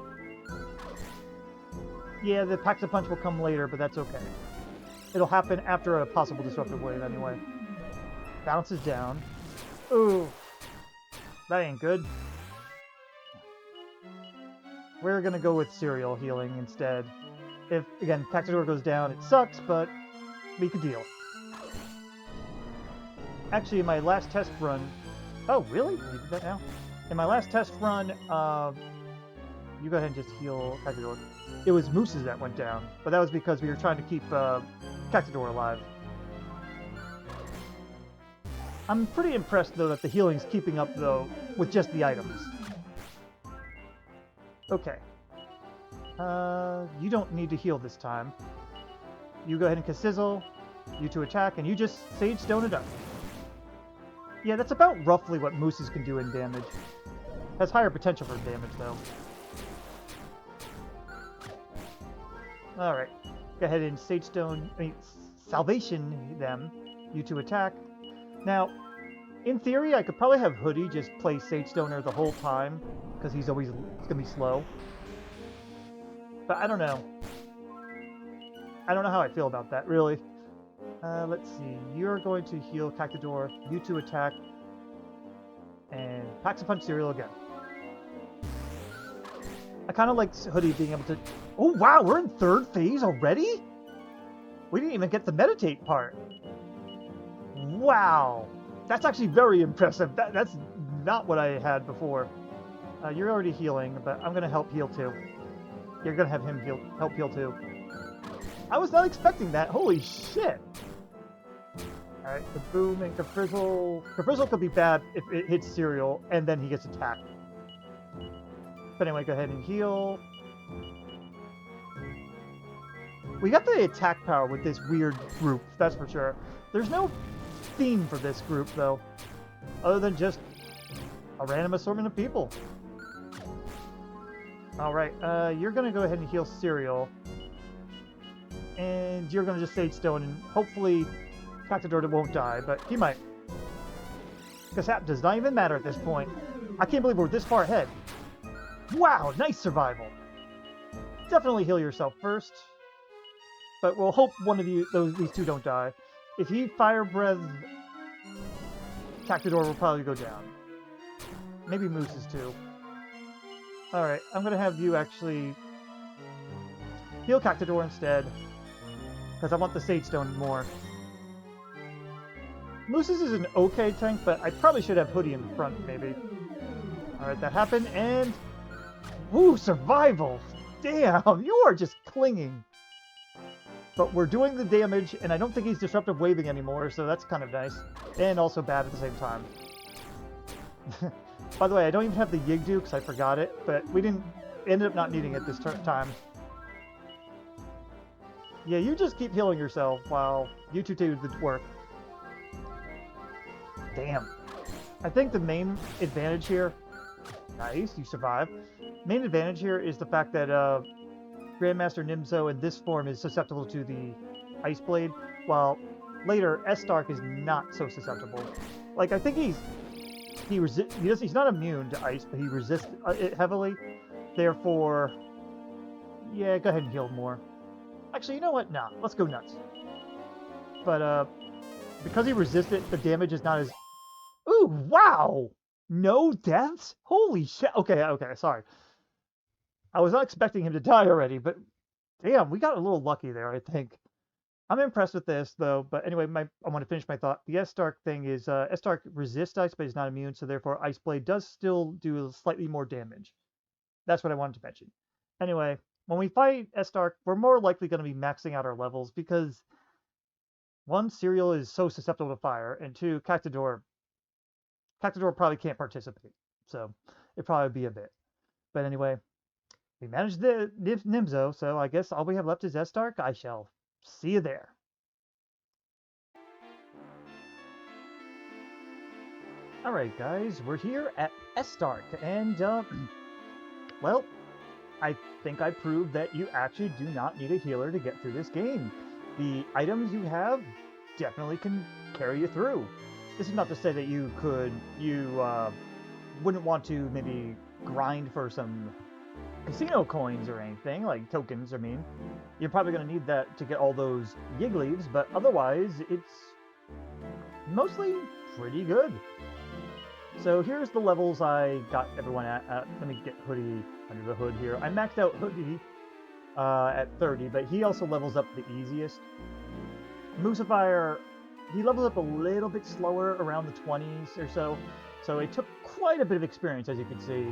Yeah, the Pax-a-Punch will come later, but that's okay. It'll happen after a possible disruptive wave anyway. Bounces down. Ooh. That ain't good. We're gonna go with Cereal healing instead. If, again, Cactador goes down, it sucks, but we could deal. Actually, in my last test run... Oh, really? You did that now? In my last test run, you go ahead and just heal Cactador. It was Mooses that went down, but that was because we were trying to keep Cactador alive. I'm pretty impressed, though, that the healing's keeping up, though, with just the items. Okay. You don't need to heal this time. You go ahead and Kassizzle, you two attack, and you just Sage Stone it up. Yeah, that's about roughly what Mooses can do in damage. Has higher potential for damage, though. Alright. Go ahead and Sage Stone... Salvation them. You two attack. Now, in theory, I could probably have Hoodie just play Sage Stoner the whole time, because he's always going to be slow. But I don't know. I don't know how I feel about that, really. Let's see. You're going to heal Cactador. You two attack. And Pax-a-Punch Cereal again. I kind of like Hoodie being able to... Oh, wow! We're in third phase already? We didn't even get the meditate part. Wow! That's actually very impressive. That's not what I had before. You're already healing, but I'm going to help heal too. You're going to have him help heal too. I was not expecting that. Holy shit! Alright, Kaboom and Kafrizzle. Kafrizzle could be bad if it hits Cereal, and then he gets attacked. But anyway, go ahead and heal. We got the attack power with this weird group, that's for sure. There's no theme for this group, though, other than just a random assortment of people. Alright, you're going to go ahead and heal Cereal. And you're going to just Sage Stone, and hopefully Cactador won't die, but he might. Because that does not even matter at this point. I can't believe we're this far ahead. Wow, nice survival. Definitely heal yourself first. But we'll hope one of these two don't die. If he Fire Breath, Cactador will probably go down. Maybe Mooses too. Alright, I'm going to have you actually heal Cactador instead. Because I want the Sage Stone more. Mooses is an okay tank, but I probably should have Hoodie in front, maybe. Alright, that happened, and... Ooh, survival! Damn, you are just clinging. But we're doing the damage, and I don't think he's disruptive waving anymore, so that's kind of nice. And also bad at the same time. By the way, I don't even have the Yigdu because I forgot it, but we ended up not needing it this time. Yeah, you just keep healing yourself while you two do the work. Damn. I think the main advantage here Nice, you survive. Main advantage here is the fact that Grandmaster Nimzo in this form is susceptible to the Ice Blade, while later Estark is not so susceptible. Like, I think he's not immune to ice, but he resists it heavily. Therefore, yeah, go ahead and heal more. Actually, you know what? Nah, let's go nuts. But because he resists it, the damage is not as... Ooh, wow! No deaths? Holy shit. Okay, sorry. I was not expecting him to die already, but damn, we got a little lucky there, I think. I'm impressed with this, though. But anyway, I want to finish my thought. The Estark thing is, Estark resists ice, but he's not immune, so therefore Ice Blade does still do slightly more damage. That's what I wanted to mention. Anyway, when we fight Estark, we're more likely going to be maxing out our levels because, one, Serial is so susceptible to fire, and two, Cactador probably can't participate, so it'd probably be a bit. But anyway, we managed the Nimzo, so I guess all we have left is Estark. I shall see you there. Alright guys, we're here at Estark, and well, I think I proved that you actually do not need a healer to get through this game. The items you have definitely can carry you through. This is not to say that you wouldn't want to maybe grind for some casino coins or anything, like tokens, I mean. You're probably going to need that to get all those yig leaves, but otherwise, it's mostly pretty good. So here's the levels I got everyone at. Let me get Hoodie under the hood here. I maxed out Hoodie at 30, but he also levels up the easiest. Moosifier, he levels up a little bit slower, around the 20s or so. So it took quite a bit of experience, as you can see,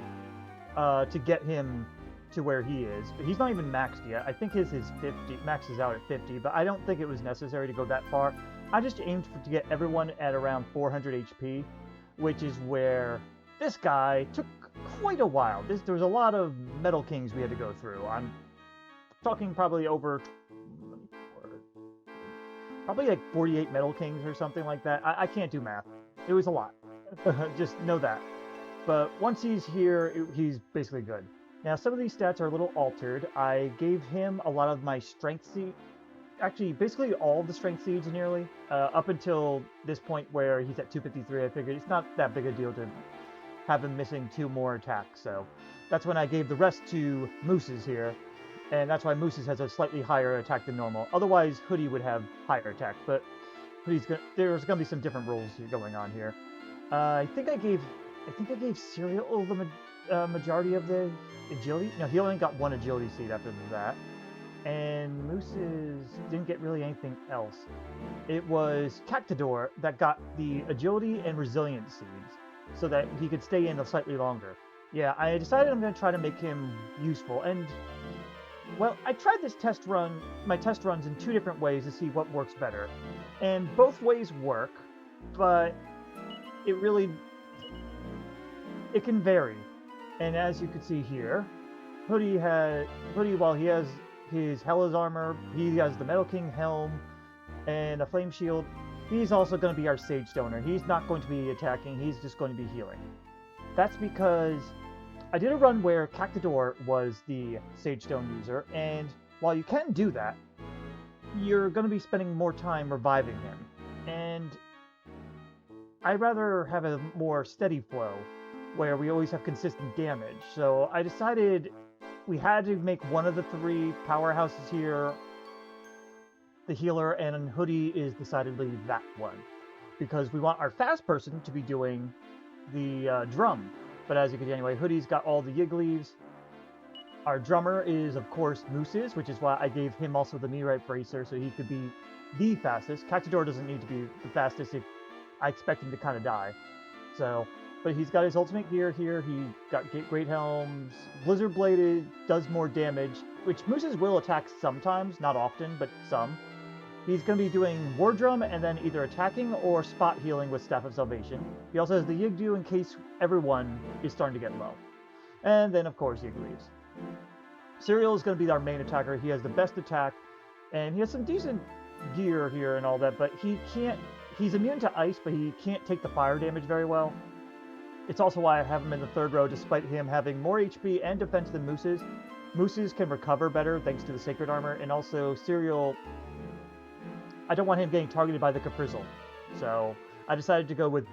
to get him to where he is. But he's not even maxed yet. I think his is 50, maxes out at 50, but I don't think it was necessary to go that far. I just aimed to get everyone at around 400 HP, which is where this guy took quite a while. There was a lot of Metal Kings we had to go through. I'm talking probably over... probably like 48 Metal Kings or something like that. I can't do math. It was a lot. Just know that. But once he's here, he's basically good. Now, some of these stats are a little altered. I gave him a lot of my strength seed. Actually, basically all the strength seeds nearly. Up until this point where he's at 253, I figured it's not that big a deal to have him missing 2 more attacks. So that's when I gave the rest to Mooses here. And that's why Mooses has a slightly higher attack than normal. Otherwise, Hoodie would have higher attack. But there's going to be some different rules going on here. I think I gave Serial the majority of the agility. No, he only got 1 agility seed after that. And Mooses didn't get really anything else. It was Cactador that got the agility and resilience seeds, so that he could stay in slightly longer. Yeah, I decided I'm going to try to make him useful, and, well, I tried my test runs in 2 different ways to see what works better. And both ways work, but it can vary. And as you can see here, Hoodie, while he has his Hela's armor, he has the Metal King helm and a flame shield. He's also going to be our Sage Stoner. He's not going to be attacking, he's just going to be healing. That's because I did a run where Cactador was the Sage Stone user, and while you can do that, you're going to be spending more time reviving him. And I'd rather have a more steady flow, where we always have consistent damage. So I decided we had to make one of the 3 powerhouses here the healer, and Hoodie is decidedly that one. Because we want our fast person to be doing the drum. But as you can see anyway, Hoodie's got all the yig leaves. Our drummer is, of course, Mooses, which is why I gave him also the meteorite bracer, so he could be the fastest. Cactador doesn't need to be the fastest if I expect him to kind of die. So... but he's got his ultimate gear here, he got great helms, Blizzard Bladed does more damage, which Mooses will attack sometimes, not often, but some. He's going to be doing War Drum and then either attacking or spot healing with Staff of Salvation. He also has the Yigdu in case everyone is starting to get low. And then, of course, Yig leaves. Serial is going to be our main attacker. He has the best attack, and he has some decent gear here and all that, but he's immune to ice, but he can't take the fire damage very well. It's also why I have him in the third row, despite him having more HP and defense than Mooses. Mooses can recover better thanks to the Sacred Armor, and also Serial, I don't want him getting targeted by the Caprizzle. So I decided to go with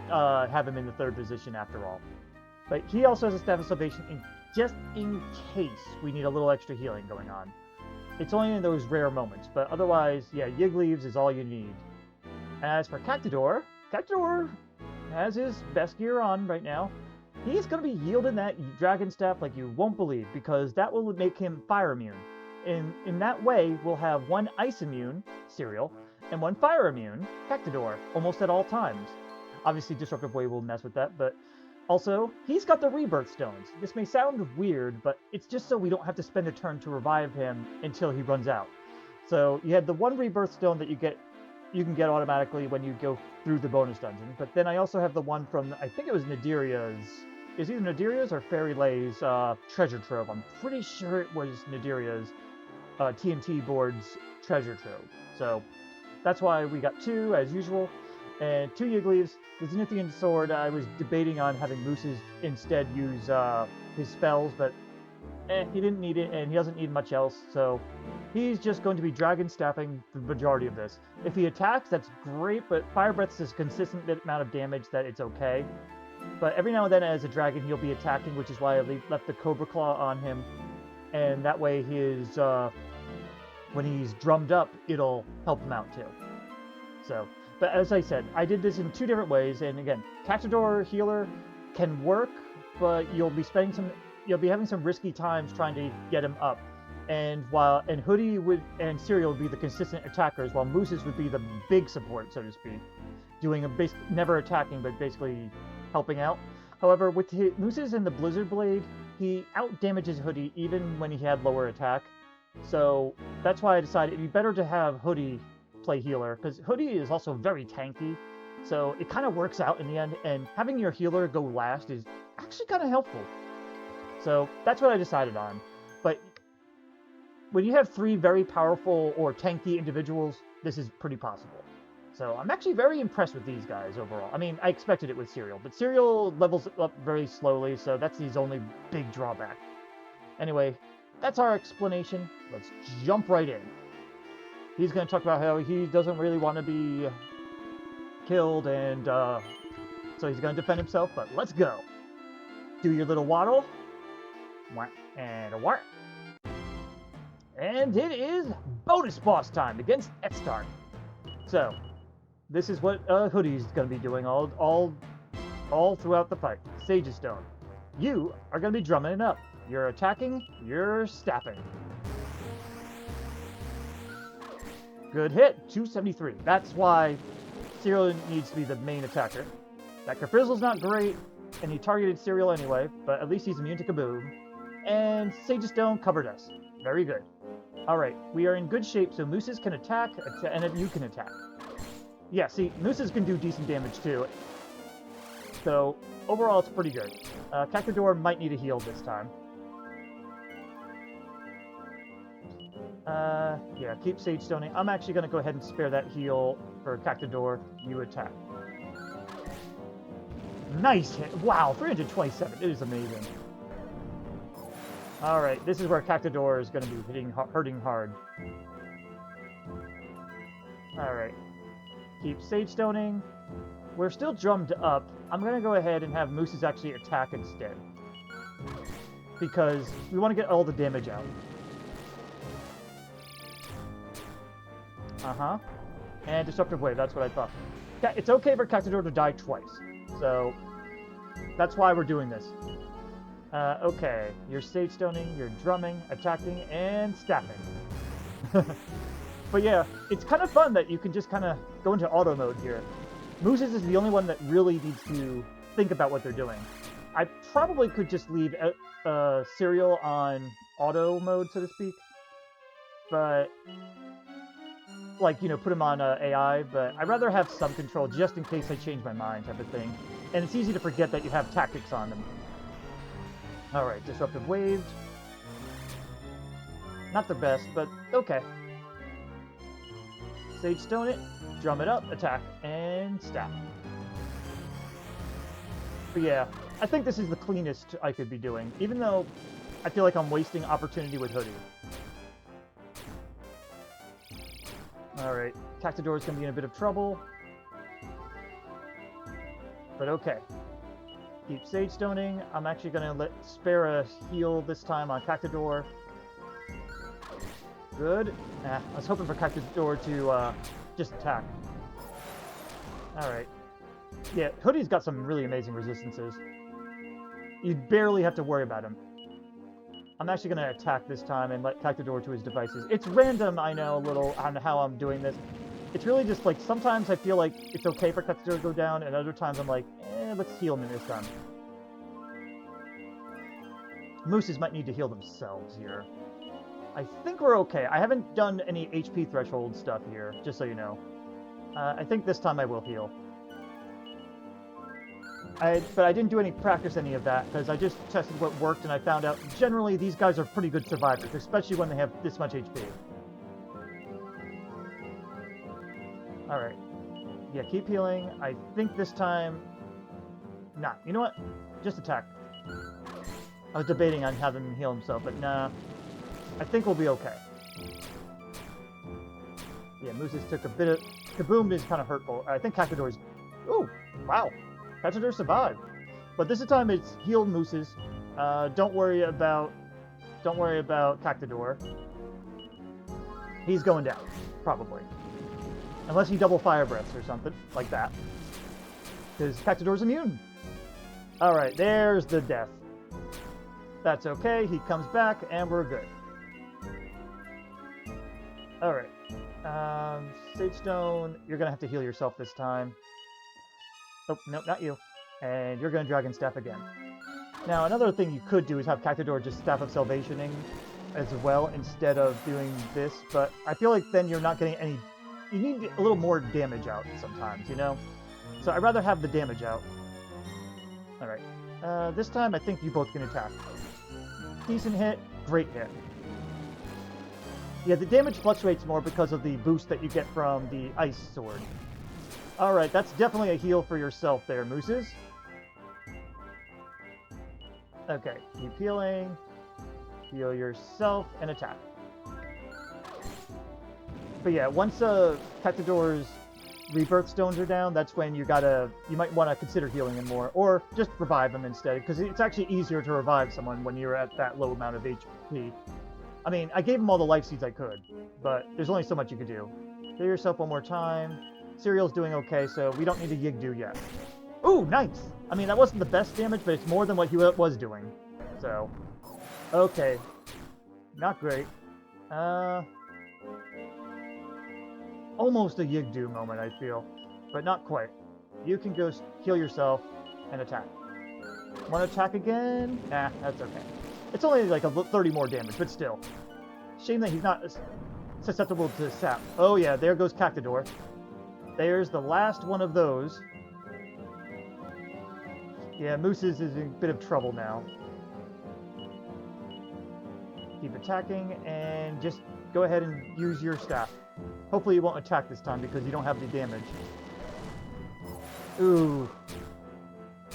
have him in the third position after all. But he also has a Staff of Salvation just in case we need a little extra healing going on. It's only in those rare moments, but otherwise, yeah, Yigleaves is all you need. As for Cactador, Cactador has his best gear on right now. He's going to be yielding that Dragon Staff like you won't believe, because that will make him fire immune. In that way, we'll have one ice immune, Serial, and one fire immune, Cactador, almost at all times. Obviously, Disruptive Wave will mess with that, but also, he's got the Rebirth Stones. This may sound weird, but it's just so we don't have to spend a turn to revive him until he runs out. So you had the one Rebirth Stone that you can get automatically when you go through the bonus dungeon, but then I also have the one from, I think it was Nadiria's, is either Nadiria's or Fairy Lay's treasure trove. I'm pretty sure it was Nadiria's TNT board's treasure trove. So that's why we got two, as usual, and two Yigleaves. The Zenithian Sword, I was debating on having Mooses instead use his spells, but he didn't need it, and he doesn't need much else, so he's just going to be Dragon Staffing the majority of this. If he attacks, that's great, but Fire Breath is a consistent amount of damage that it's okay. But every now and then as a dragon, he'll be attacking, which is why I left the Cobra Claw on him, and that way his when he's drummed up, it'll help him out too. So, but as I said, I did this in two different ways, and again, Cactador Healer can work, but you'll be having some risky times trying to get him up. And Hoodie and Serial would be the consistent attackers, while Mooses would be the big support, so to speak, doing never attacking, but basically helping out. However, with Mooses and the Blizzard Blade, he out-damages Hoodie even when he had lower attack. So that's why I decided it'd be better to have Hoodie play healer, because Hoodie is also very tanky, so it kind of works out in the end, and having your healer go last is actually kind of helpful. So that's what I decided on. But when you have three very powerful or tanky individuals, this is pretty possible. So I'm actually very impressed with these guys overall. I mean, I expected it with Serial, but Serial levels up very slowly, so that's his only big drawback. Anyway, that's our explanation. Let's jump right in. He's going to talk about how he doesn't really want to be killed, and so he's going to defend himself, but let's go. Do your little waddle. And a wart. And it is bonus boss time against Estark. So, this is what Hoodie's going to be doing all throughout the fight. Sage's Stone. You are going to be drumming it up. You're attacking, you're staffing. Good hit, 273. That's why Serial needs to be the main attacker. That Caprizzle's not great, and he targeted Serial anyway, but at least he's immune to Kaboom. And Sage's Stone covered us. Very good. Alright, we are in good shape, so Mooses can attack, and you can attack. Yeah, see, Mooses can do decent damage too. So, overall, it's pretty good. Cactador might need a heal this time. Yeah, keep Sage Stoning. I'm actually going to go ahead and spare that heal for Cactador. You attack. Nice hit. Wow, 327. It is amazing. Alright, this is where Cactador is going to be hurting hard. Alright. Keep Sage Stoning. We're still drummed up. I'm going to go ahead and have Mooses actually attack instead, because we want to get all the damage out. Uh-huh. And Disruptive Wave, that's what I thought. Yeah, it's okay for Cactador to die twice. So, that's why we're doing this. Okay. You're Sage Stoning, you're drumming, attacking, and staffing. But yeah, it's kind of fun that you can just kind of go into auto mode here. Mooses is the only one that really needs to think about what they're doing. I probably could just leave Serial on auto mode, so to speak. But, like, you know, put him on AI, but I'd rather have some control just in case I change my mind type of thing. And it's easy to forget that you have tactics on them. Alright, Disruptive Wave. Not the best, but okay. Sage Stone it, drum it up, attack, and staff. But yeah, I think this is the cleanest I could be doing, even though I feel like I'm wasting opportunity with Hoodie. Alright, Cactador's gonna be in a bit of trouble. But okay. Keep Sage Stoning. I'm actually gonna spare a heal this time on Cactador. Good. I was hoping for Cactador to just attack. Alright. Yeah, Hoodie's got some really amazing resistances. You barely have to worry about him. I'm actually going to attack this time and let Cactador to his devices. It's random, I know, a little on how I'm doing this. It's really just like, sometimes I feel like it's okay for Cactador to go down, and other times I'm like, let's heal him this time. Mooses might need to heal themselves here. I think we're okay. I haven't done any HP threshold stuff here, just so you know. I think this time I will heal. But I didn't do any practice any of that, because I just tested what worked, and I found out generally these guys are pretty good survivors, especially when they have this much HP. Alright. Yeah, keep healing. I think this time... Nah, you know what? Just attack. I was debating on having him heal himself, but nah. I think we'll be okay. Yeah, Mooses took a bit of... Kaboom is kind of hurtful. I think Cactador's... Ooh! Wow! Cactador survived. But this time it's healed Mooses. Don't worry about Cactador. He's going down. Probably. Unless he double fire breaths or something like that. Because Cactador's immune. Alright, there's the death. That's okay. He comes back and we're good. Alright. Sage Stone, you're going to have to heal yourself this time. Oh, no, not you. And you're going to Dragon Staff again. Now, another thing you could do is have Cactador just Staff of Salvationing as well instead of doing this, but I feel like then you're not getting any... You need a little more damage out sometimes, you know? So I'd rather have the damage out. Alright. This time I think you both can attack. Decent hit, great hit. Yeah, the damage fluctuates more because of the boost that you get from the Ice Sword. Alright, that's definitely a heal for yourself there, Mooses. Okay, keep healing. Heal yourself and attack. But yeah, once Cactador's Rebirth Stones are down, that's when you might want to consider healing him more, or just revive him instead, because it's actually easier to revive someone when you're at that low amount of HP. I mean, I gave him all the life seeds I could, but there's only so much you could do. Heal yourself one more time. Cereal's doing okay, so we don't need a Yigdu yet. Ooh, nice! I mean, that wasn't the best damage, but it's more than what he was doing. So, okay. Not great. Almost a Yigdu moment, I feel. But not quite. You can go heal yourself and attack. Want to attack again? Nah, that's okay. It's only like a 30 more damage, but still. Shame that he's not susceptible to sap. Oh yeah, there goes Cactador. There's the last one of those. Yeah, Mooses is in a bit of trouble now. Keep attacking, and just go ahead and use your staff. Hopefully you won't attack this time because you don't have the damage. Ooh.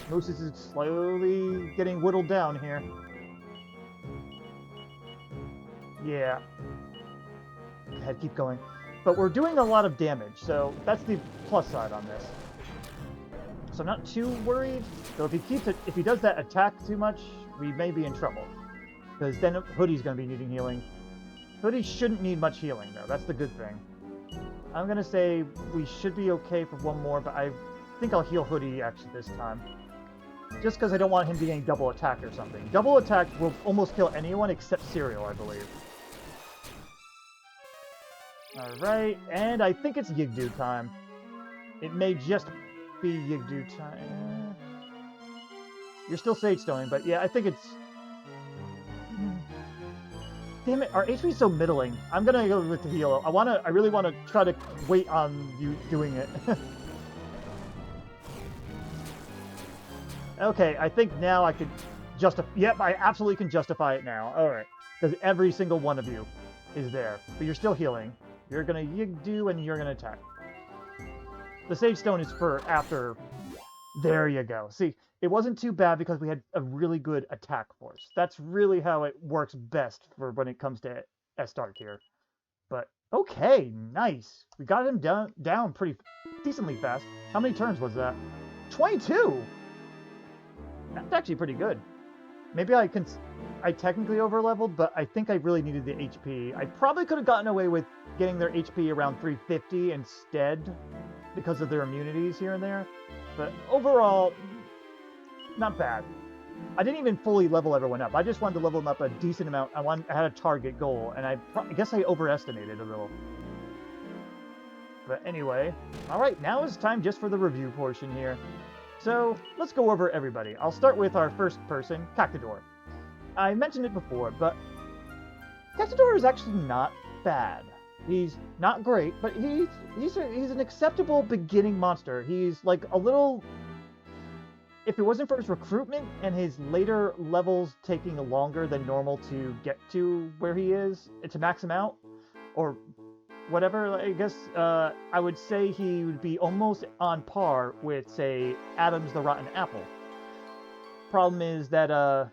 Mooses is slowly getting whittled down here. Yeah. Go ahead, keep going. But we're doing a lot of damage, so that's the plus side on this. So I'm not too worried. So if he does that attack too much, we may be in trouble. Because then Hoodie's going to be needing healing. Hoodie shouldn't need much healing, though. That's the good thing. I'm going to say we should be okay for one more, but I think I'll heal Hoodie, actually, this time. Just because I don't want him getting double attack or something. Double attack will almost kill anyone except Cereal, I believe. Alright, and I think it's Yigdu time. It may just be Yigdu time. You're still Sage Stoning, but yeah, I think it's... Damn it, our HP's so middling. I'm gonna go with the heal. I really wanna try to wait on you doing it. Okay, I think now I could justify... Yep, I absolutely can justify it now. Alright. Because every single one of you is there. But you're still healing. You're gonna Yigdu and you're gonna attack. The Sage Stone is for after... There you go. See, it wasn't too bad because we had a really good attack force. That's really how it works best for when it comes to Estark here. But okay, nice. We got him down pretty decently fast. How many turns was that? 22. That's actually pretty good. Maybe I technically overleveled, but I think I really needed the HP. I probably could have gotten away with getting their HP around 350 instead because of their immunities here and there. But overall, not bad. I didn't even fully level everyone up. I just wanted to level them up a decent amount. I had a target goal, and I guess I overestimated a little. But anyway, all right, now it's time just for the review portion here. So let's go over everybody. I'll start with our first person, Cactador. I mentioned it before, but Cactador is actually not bad. He's not great, but he's an acceptable beginning monster. He's like a little... If it wasn't for his recruitment and his later levels taking longer than normal to get to where he is, to max him out, or whatever, I guess I would say he would be almost on par with, say, Adams the Rotten Apple. Problem is that,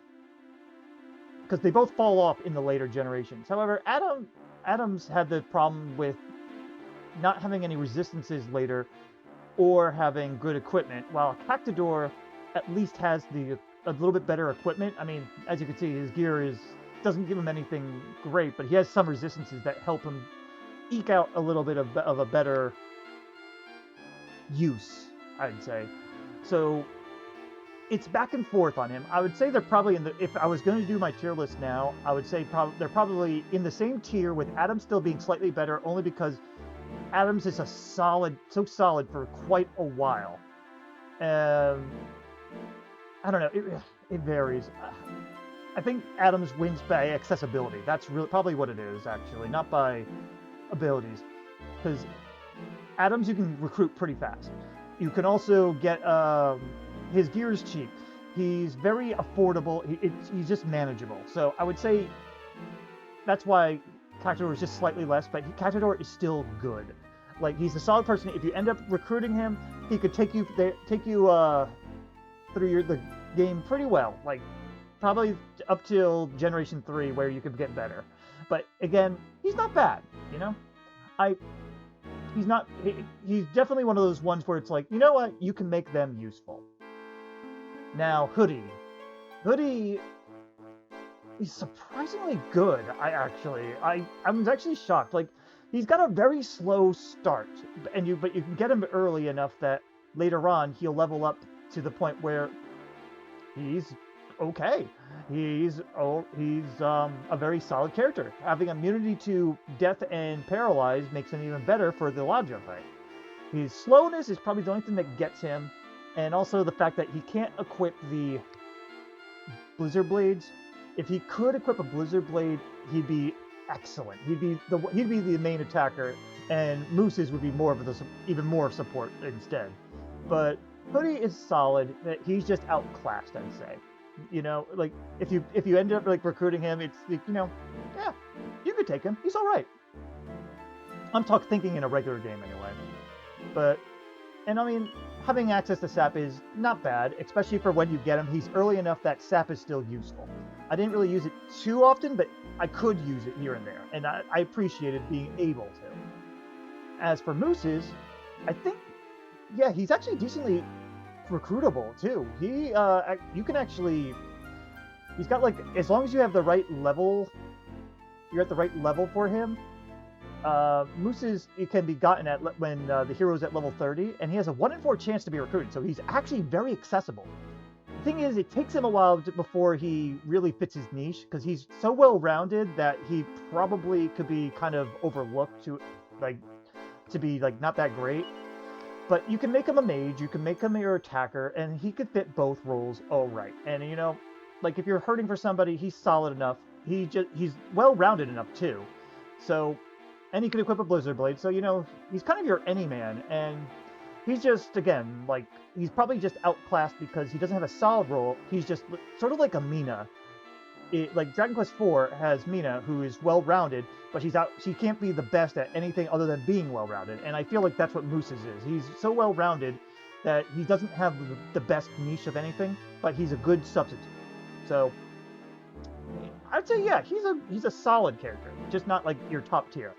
because they both fall off in the later generations. However, Adams had the problem with not having any resistances later or having good equipment, while Cactador at least has a little bit better equipment. I mean, as you can see, his gear doesn't give him anything great, but he has some resistances that help him eke out a little bit of a better use, I'd say. So it's back and forth on him. I would say they're probably if I was going to do my tier list now, I would say they're probably in the same tier, with Adams still being slightly better, only because Adams is so solid for quite a while. I don't know. It varies. I think Adams wins by accessibility. That's really probably what it is, actually, not by abilities. Because Adams, you can recruit pretty fast. You can also get his gear is cheap. He's very affordable. He's just manageable. So I would say that's why Cactador is just slightly less, but Cactador is still good. Like, he's a solid person. If you end up recruiting him, he could take you through the game pretty well. Like, probably up till Generation 3, where you could get better. But again, he's not bad, you know? He's definitely one of those ones where it's like, you know what? You can make them useful. Now, Hoodie, he's surprisingly good. I was actually shocked. Like, he's got a very slow start, but you can get him early enough that later on he'll level up to the point where he's okay. He's a very solid character. Having immunity to death and paralyze makes him even better for the Ladja fight. His slowness is probably the only thing that gets him, and also the fact that he can't equip the Blizzard Blades. If he could equip a Blizzard Blade, he'd be excellent. He'd be the main attacker, and Moose's would be even more support instead. But Hoodie is solid. He's just outclassed, I'd say. You know, like if you end up like recruiting him, it's like, you know, yeah, you could take him. He's all right. I'm thinking in a regular game anyway. And I mean, having access to sap is not bad, especially for when you get him. He's early enough that sap is still useful. I didn't really use it too often, but I could use it here and there, and I appreciated being able to. As for Moose's, I think, yeah, he's actually decently recruitable too. You can actually, he's got like, as long as you have the right level, you're at the right level for him. Moose's, it can be gotten at when the hero's at level 30, and he has a 1 in 4 chance to be recruited, so he's actually very accessible. The thing is, it takes him a while before he really fits his niche, because he's so well-rounded that he probably could be kind of overlooked to be like not that great. But you can make him a mage, you can make him your attacker, and he could fit both roles all right. And you know, like if you're hurting for somebody, he's solid enough. He's well-rounded enough too. So, and he can equip a Blizzard Blade, so you know, he's kind of your any-man, and he's just, again, like, he's probably just outclassed because he doesn't have a solid role. He's just sort of like a Mina. Like Dragon Quest IV has Mina, who is well-rounded, but she can't be the best at anything other than being well-rounded, and I feel like that's what Moose's is. He's so well-rounded that he doesn't have the best niche of anything, but he's a good substitute. So I'd say, yeah, he's a solid character, just not like your top tier.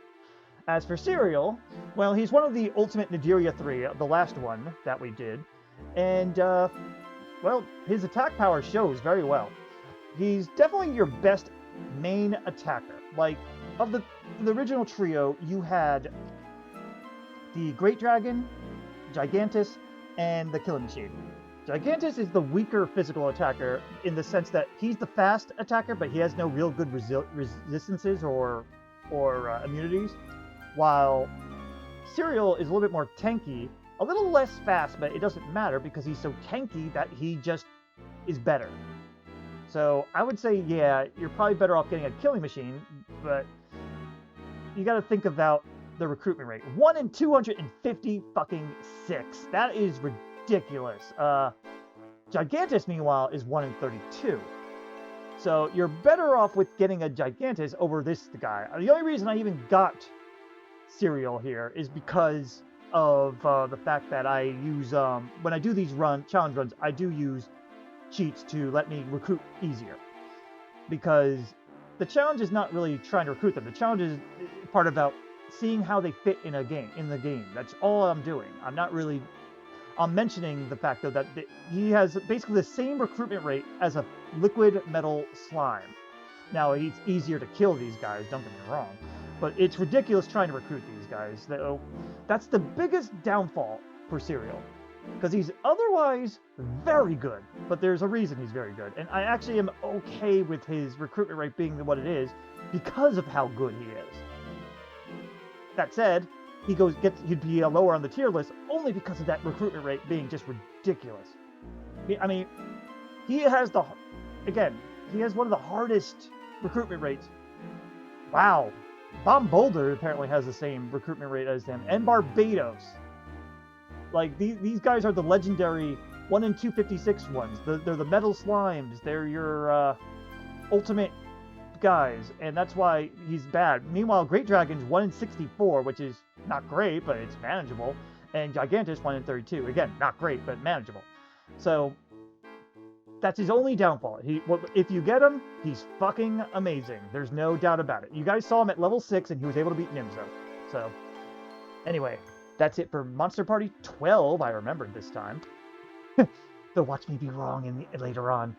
As for Serial, well, he's one of the Ultimate Nadiria 3, the last one that we did, and well, his attack power shows very well. He's definitely your best main attacker. Like, of the original trio, you had the Great Dragon, Gigantus, and the Killing Machine. Gigantus is the weaker physical attacker in the sense that he's the fast attacker, but he has no real good resistances or immunities, while Serial is a little bit more tanky, a little less fast, but it doesn't matter because he's so tanky that he just is better. So I would say, yeah, you're probably better off getting a Killing Machine, but you got to think about the recruitment rate. 1 in 250 fucking 6. That is ridiculous. Gigantus, meanwhile, is 1 in 32. So you're better off with getting a Gigantus over this guy. The only reason I even got Serial here is because of the fact that I use, when I do these challenge runs, I do use cheats to let me recruit easier. Because the challenge is not really trying to recruit them. The challenge is part about seeing how they fit in the game. That's all I'm doing. I'm mentioning the fact, though, that he has basically the same recruitment rate as a liquid metal slime. Now, it's easier to kill these guys, don't get me wrong, but it's ridiculous trying to recruit these guys. That's the biggest downfall for Serial, because he's otherwise very good, but there's a reason he's very good, and I actually am okay with his recruitment rate being what it is because of how good he is. That said, he'd be lower on the tier list only because of that recruitment rate being just ridiculous. I mean, he has one of the hardest recruitment rates. Wow. Bomb Boulder apparently has the same recruitment rate as him, and Barbados. Like, these guys are the legendary 1 in 256 ones. They're the metal slimes. They're your ultimate guys, and that's why he's bad. Meanwhile, Great Dragon's 1 in 64, which is not great, but it's manageable. And Gigantus 1 in 32. Again, not great, but manageable. So that's his only downfall. If you get him, he's fucking amazing. There's no doubt about it. You guys saw him at level 6, and he was able to beat Nimzo. So, anyway, that's it for Monster Party 12. I remembered this time. They'll watch me be wrong later on.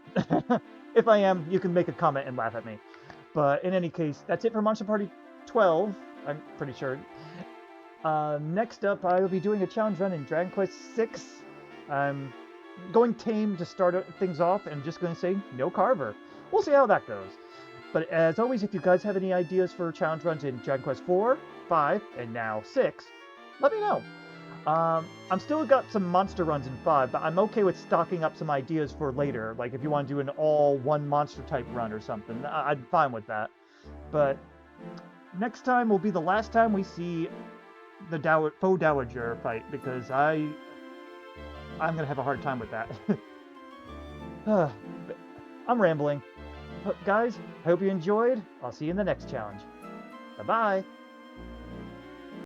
If I am, you can make a comment and laugh at me. But in any case, that's it for Monster Party 12. I'm pretty sure. Next up, I will be doing a challenge run in Dragon Quest VI. I'm going tame to start things off, and just going to say no Carver. We'll see how that goes. But as always, if you guys have any ideas for challenge runs in Dragon Quest 4, 5, and now 6, let me know. I'm still got some monster runs in 5, but I'm okay with stocking up some ideas for later. Like if you want to do an all one monster type run or something, I'm fine with that. But next time will be the last time we see the Faux Dowager fight, because I'm gonna have a hard time with that. I'm rambling. But guys, I hope you enjoyed. I'll see you in the next challenge. Bye-bye.